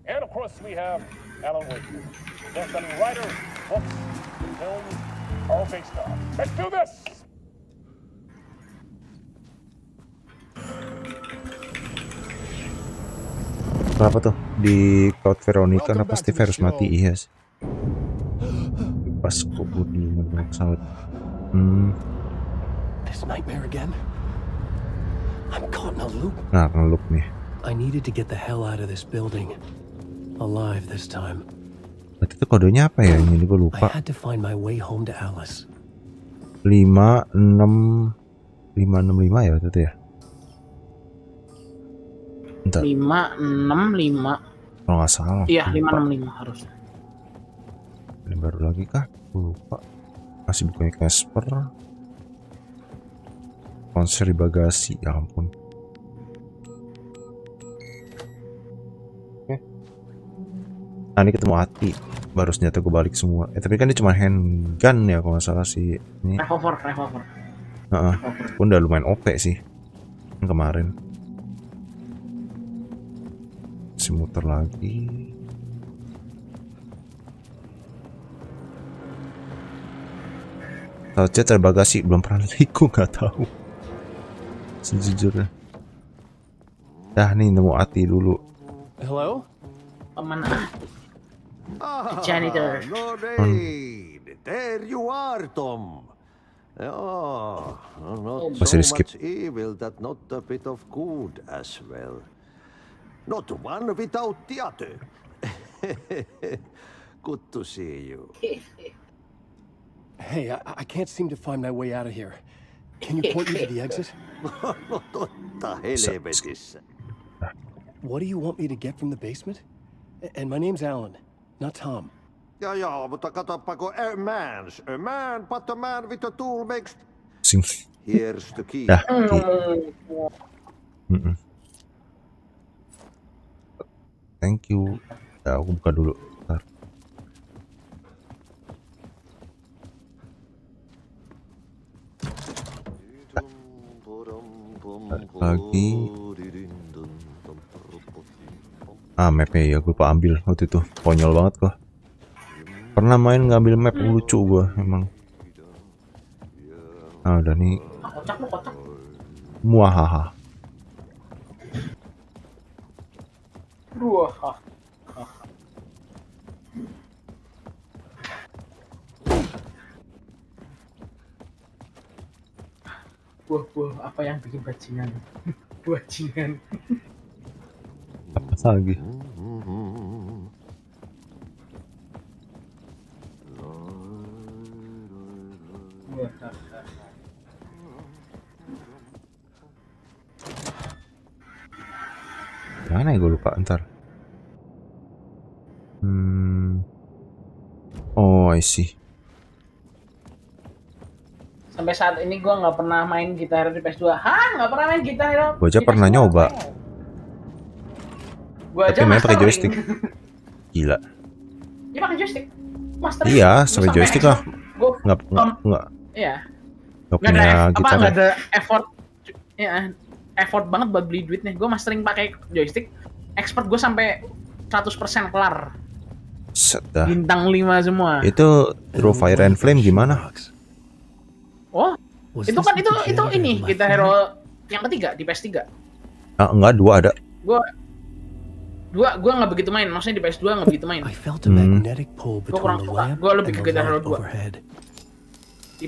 And of course, we have Alan Wake, best-selling writer, books, films, all based on. Let's do this! Apa tuh? Di Cloud Veronica kenapa pasti harus mati? Iya sih. Pas kubur di pesawat. This nightmare again? I'm caught in a loop. Nah, ngelup nih. I needed to get the hell out of this building. Alive this time. Berarti itu kodenya apa ya? Ini gue I lupa. had to find my way home to Alice. 565 ya waktu itu ya. Bentar. 565. Kalau nggak salah. Iya, lupa. 565 harusnya. Ini baru lagi kah? Gue lupa. Masih bukannya Casper. Konser di bagasi, ya ampun. Oke. Nah, ini ketemu Ati. Baru senjata gue balik semua. Tapi kan dia cuma handgun ya kalau nggak salah sih. Ini. Revolver. Pun udah lumayan OP sih. Kemarin. Si muter lagi. Kalau chat terbagasi belum pernah lihat, gue nggak tahu. Sejujurnya. Dah nih nemu Ati dulu. Hello? Paman janitor. No raid. There you are, Tom. Oh, not so much evil that not a bit of good as well. Not one without the other. Good to see you. Hey, I can't seem to find my way out of here. Can you point me to the exit? What do you want me to get from the basement? And my name's Alan, not Tom. Ja, mutta katsoppa, a man, but a man with a tool makes... Here's the key. Thank you. Ya, aku buka dulu. Bentar. Lagi. Mapnya ya, gue lupa ambil waktu itu. Konyol banget kok. Pernah main ngambil map lucu gue emang. Udah nih. Kocak. Muahaha. Buah apa yang bikin bajingan? Bajingan. Apa lagi? Mana ya, gue lupa, ntar. Oh, I see. Sampai saat ini gue nggak pernah main gitar di PS2. Nggak pernah main gitar. Gue aja pernah nyoba. Tapi main pakai joystick. Gila. Dia pakai joystick. Iya, sampai joystick lah. Nggak. Iya. Nggak punya gitar. Nggak ada effort. Ya, effort banget buat beli duitnya. Gue mastering pakai joystick. Expert gue sampai 100% kelar. Sedah. Bintang 5 semua. Itu Through Fire and Flame gimana? Oh, itu kan itu ini Guitar Hero yang ketiga di PS3. Enggak, 2 ada. Gua nggak begitu main, maksudnya di PS2 nggak begitu main. Gua kurang suka, gua lebih ke Guitar Hero 2. Di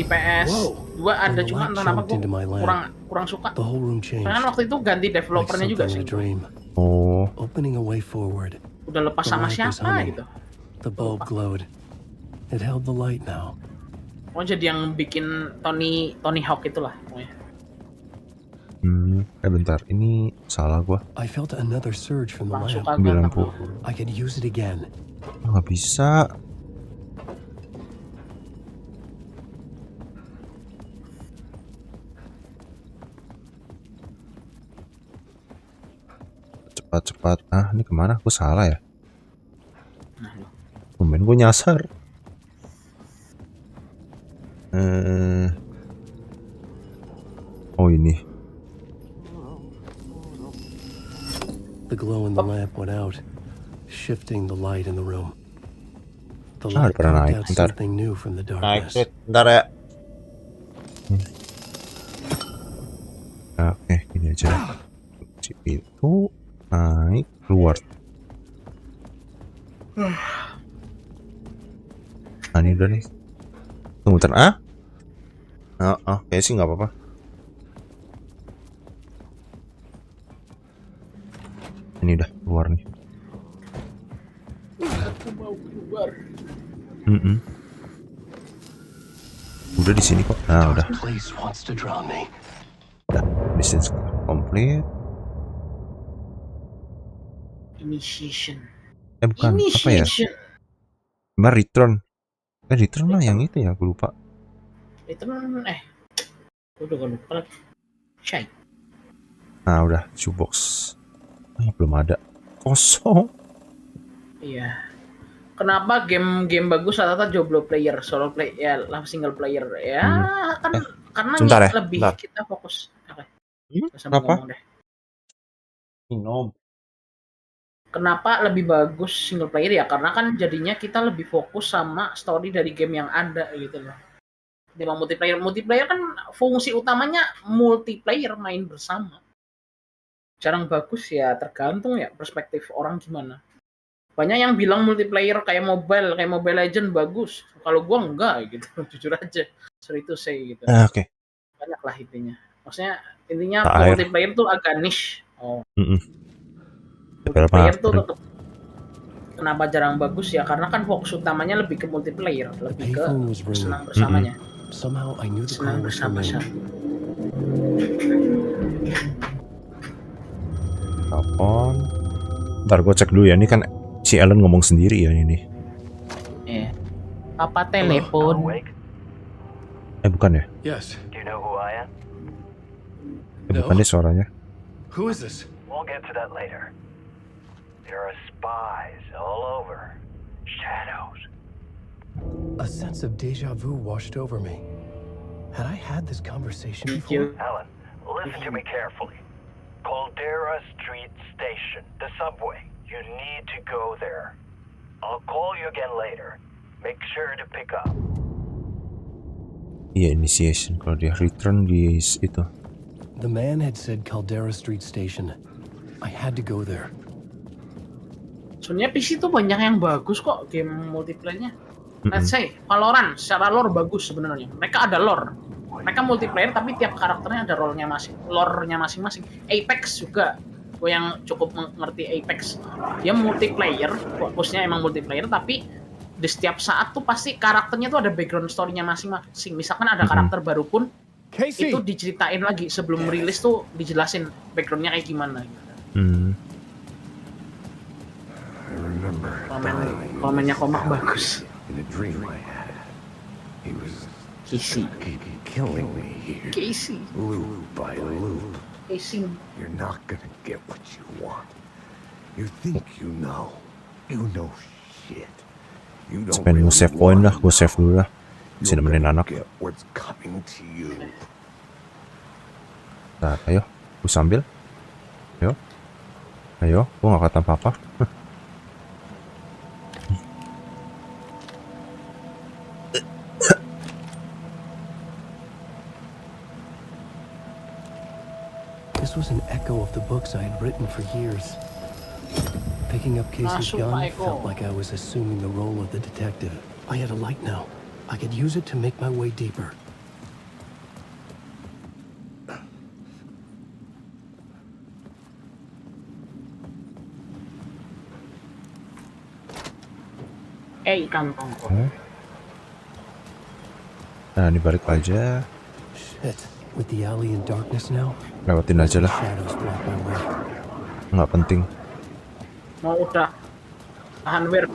PS 2 ada, cuma entah kenapa gua kurang suka. Karena waktu itu ganti developernya juga sih. Oh. Udah lepas sama siapa gitu. The bulb glowed. It held the light now. Oh jadi yang bikin Tony Hawk itulah pokoknya. Bentar, ini salah gua. I felt another surge from the Langsung lamp. kagak. I could use it again. Nggak bisa. Cepat. Ini kemana? Gue salah ya? Tumben gue nyasar. Oh ini. The glow in the lamp went out, shifting the light in the room. The Udah light pernah naik. out Bentar. something new from the Naik, darkness. bentar ya. Oke, gini aja. Chip itu naik keluar. Ini udah nih. Tunggu bentar. Kayaknya sih nggak apa-apa. Ini udah keluar nih. Aku mau keluar. Udah di sini kok. Nah, udah. Place wants to draw me. Udah, mission complete. Initiation. Bukan, apa ya? Return. Return lah yang itu ya, gue lupa. Return, udah gue lupa lagi. Pcie. Nah, udah, shoebox. Belum ada. Kosong. Iya. Kenapa game bagus rata-rata jomblo player, solo player, ya lah single player ya karena lebih kita fokus. Kenapa? Kenapa lebih bagus single player ya? Karena kan jadinya kita lebih fokus sama story dari game yang ada gitu loh. Dimana multiplayer kan fungsi utamanya multiplayer main bersama. Jarang bagus ya, tergantung ya perspektif orang gimana. Banyak yang bilang multiplayer kayak Mobile Legend bagus. Kalau gua enggak gitu, jujur aja. Sorry to say gitu. Oke. Banyak lah intinya. Maksudnya intinya multiplayer tuh agak niche. Multiplayer tuh tetap kenapa jarang bagus ya? Karena kan fokus utamanya lebih ke multiplayer, lebih ke senang bersamanya. Senang bersama-sama. Telepon. Ntar gue cek dulu ya. Ini kan si Ellen ngomong sendiri ya ini. Papa telepon. Bukan ya? Yes. Do you know who I am? Bukan deh suaranya. Who is this? We'll get to that later. There are spies all over. Shadows. A sense of deja vu washed over me. Had I had this conversation before? Alan, listen to me carefully. Caldera Street Station, the subway. You need to go there. I'll call you again later. Make sure to pick up. Iya, initiation. Kalau dia return di itu. The man had said Caldera Street Station. I had to go there. Sebenarnya PC tuh banyak yang bagus kok game multiplayernya. Let's say Valorant secara lore bagus sebenarnya. Mereka ada lore. Mereka multiplayer tapi tiap karakternya ada lore-nya masing-masing. Apex juga. Gue yang cukup mengerti Apex. Dia multiplayer, fokusnya emang multiplayer tapi di setiap saat tuh pasti karakternya tuh ada background story-nya masing-masing. Misalkan ada karakter baru pun itu diceritain lagi sebelum rilis tuh dijelasin background-nya kayak gimana. Komennya Komak bagus. Casey. Killing me here. Casey. Loop by loop. Casey. You're not gonna get what you want. You think you know. You know shit. You don't Pengen save point dah, gue save dulu lah. Bisa nemenin anak. get what's coming to you. Nah, ayo, gue sambil. Ayo, gue gak kata apa-apa. This was an echo of the books I had written for years. Picking up Casey's gun felt like I was assuming the role of the detective. I had a light now. I could use it to make my way deeper. Kantong. Nah, ini balik aja. Shit, with the alley in darkness now. Lewatin aja lah. Shadows block my way. Nggak penting. Mau udah tahan wir.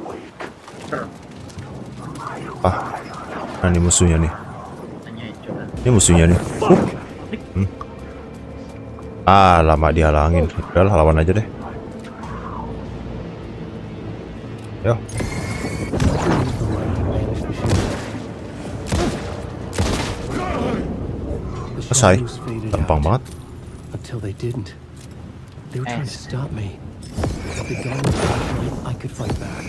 Nah, ini musuhnya nih. Ini musuhnya nih. Lama dihalangin. Udah lah, lawan aja deh. Yo. Selesai. Gampang banget. Until they didn't. They were trying to stop me. The gun was confident I could fight back.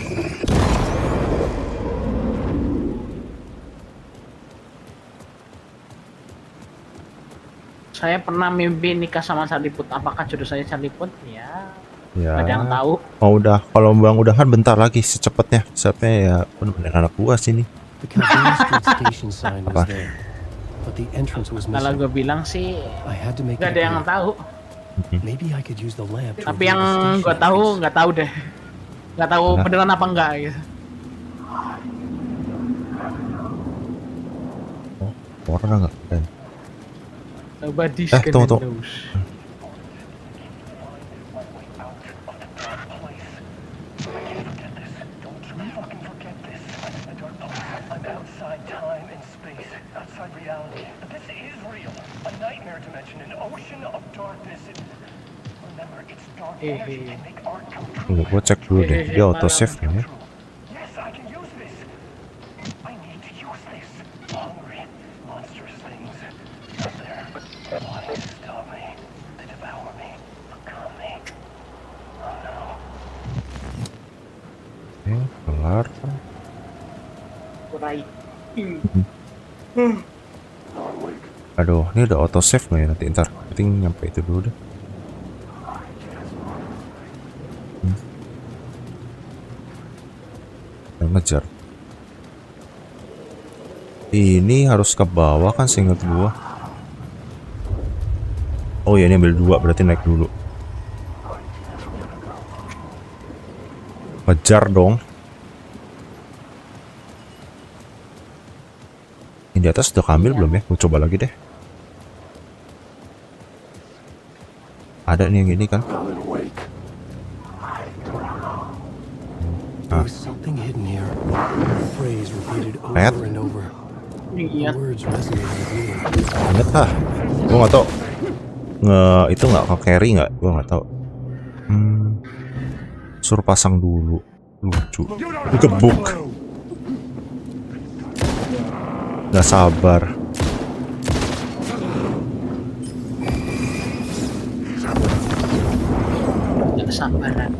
Saya pernah mimpi nikah sama Sarliput. Apakah jodoh saya Sarliput? Ya. Ya. Ada yang tahu. Oh udah, kalau mudah-mudahan bentar lagi secepatnya. Siapa ya? Bener-bener anak gua sini. Apa? Kalau gue bilang sih, nggak ada yang tahu. Tapi yang gue tahu nggak tahu deh. Nggak tahu beneran apa enggak gitu. Orang nggak? Coba tunggu. Tunggu, gue cek dulu deh. Dia auto save kan ya? Kelar. Aduh, ini udah auto save nggak ya nanti? Ntar, penting nyampe itu dulu deh. Ngejar. Ini harus ke bawah kan seingat gua. Oh ya, ini ambil 2 berarti naik dulu. Ngejar dong. Ini di atas udah ambil belum ya? Gua coba lagi deh. Ada nih yang ini kan. Net. Net ah. Gua nggak tau. Itu nggak ke carry nggak? Gua nggak tau. Suruh pasang dulu. Lucu. Gebuk. Nggak sabar. Nggak sabaran.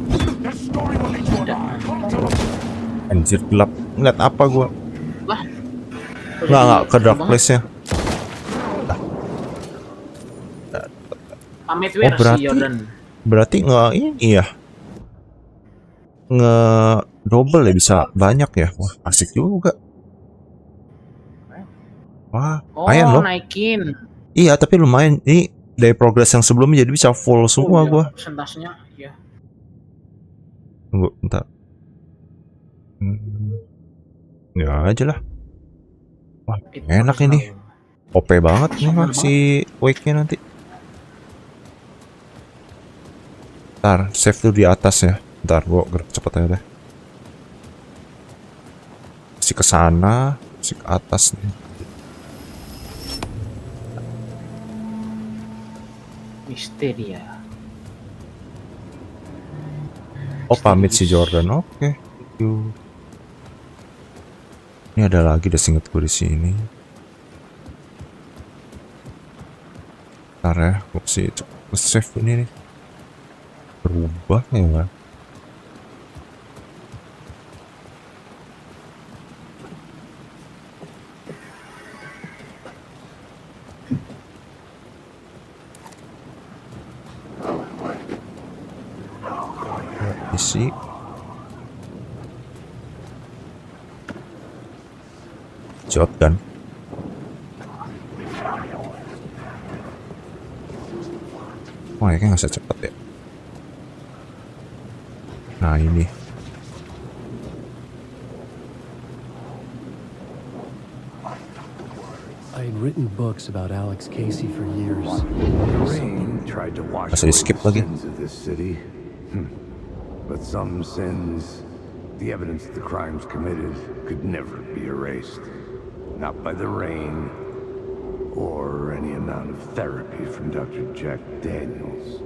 Anjir gelap. Ngeliat apa gua? Nggak ke dark place-nya. Pamit Oh berarti nggak ini ya? Double ya, bisa banyak ya? Wah asik juga. Wah lumayan loh. Naikin. Iya tapi lumayan. Ini dari progress yang sebelumnya jadi bisa full semua gua. Persentasenya ya. Tunggu bentar. Ya aja lah. Wah enak ini. OP banget nih si wake-nya nanti. Ntar save tuh di atas ya. Ntar gua gerak cepet aja deh. Masih ke sana, masih ke atas nih. Misteria. Oh pamit si Jordan, oke. Thank you. Ini ada lagi deh singkat gue di sini. Ntar ya, gue mesti cepet save ini nih. Berubah ya nggak? Isi. Shotgun. Wah, kayaknya nggak bisa cepet ya. Nah ini. I'd written books about Alex Casey for years. The rain tried to wash Masa di away skip the lagi? sins of this city. But some sins, the evidence of the crimes committed, could never be erased. Not by the rain, or any amount of therapy from Dr. Jack Daniels.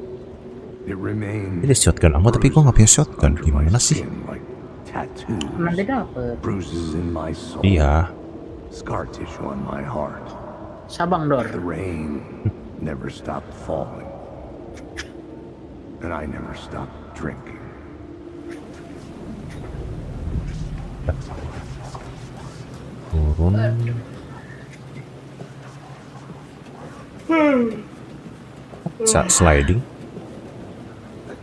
It remains. Ini shotgun ammo tapi gua nggak punya shotgun. Gimana sih? Nanti dapet. Bruises in my soul. Iya. Scar tissue on my heart. Sabang Dor. The rain never stopped falling. And I never stopped drinking. Turun. Sliding.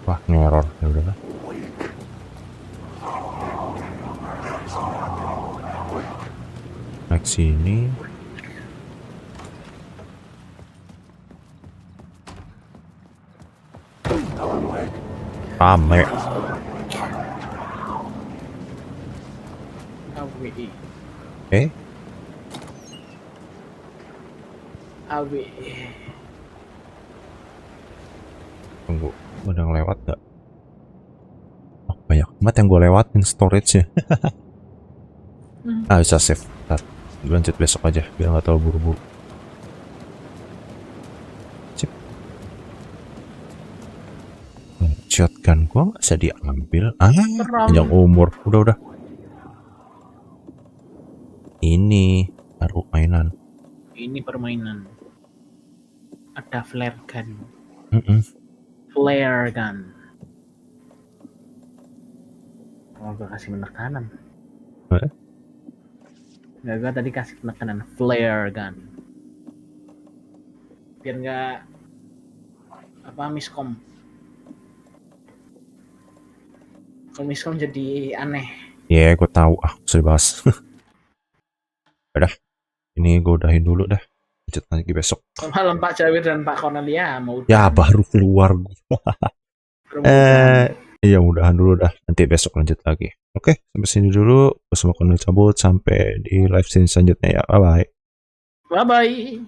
Wah, ngeror. Ya udahlah. Naik sini. Rame. AWE. AWE. Tunggu, udah ngelewat gak? Oh, banyak banget yang gue lewatin storage-nya. Bisa save. Ntar, gue lanjut besok aja, biar nggak terlalu buru-buru. Sip. Shotgun gue nggak bisa diambil. Panjang umur. Udah. Ini baru mainan. Ini permainan. Ada flare gun. Flare gun. Oh, gue kasih penekanan. Nggak, gue tadi kasih penekanan flare gun. Biar nggak miskom. Kalau miskom jadi aneh. Iya, gue tahu. Usah dibahas. Udah, ini gue udahin dulu dah. Lanjut lagi besok. Malam Pak Jawir dan Pak Cornelia mau. Ya baru keluar gue. Iya mudahan dulu dah. Nanti besok lanjut lagi. Oke, sampai sini dulu. Gue semua cabut sampai di live stream selanjutnya ya. Bye bye. Bye bye.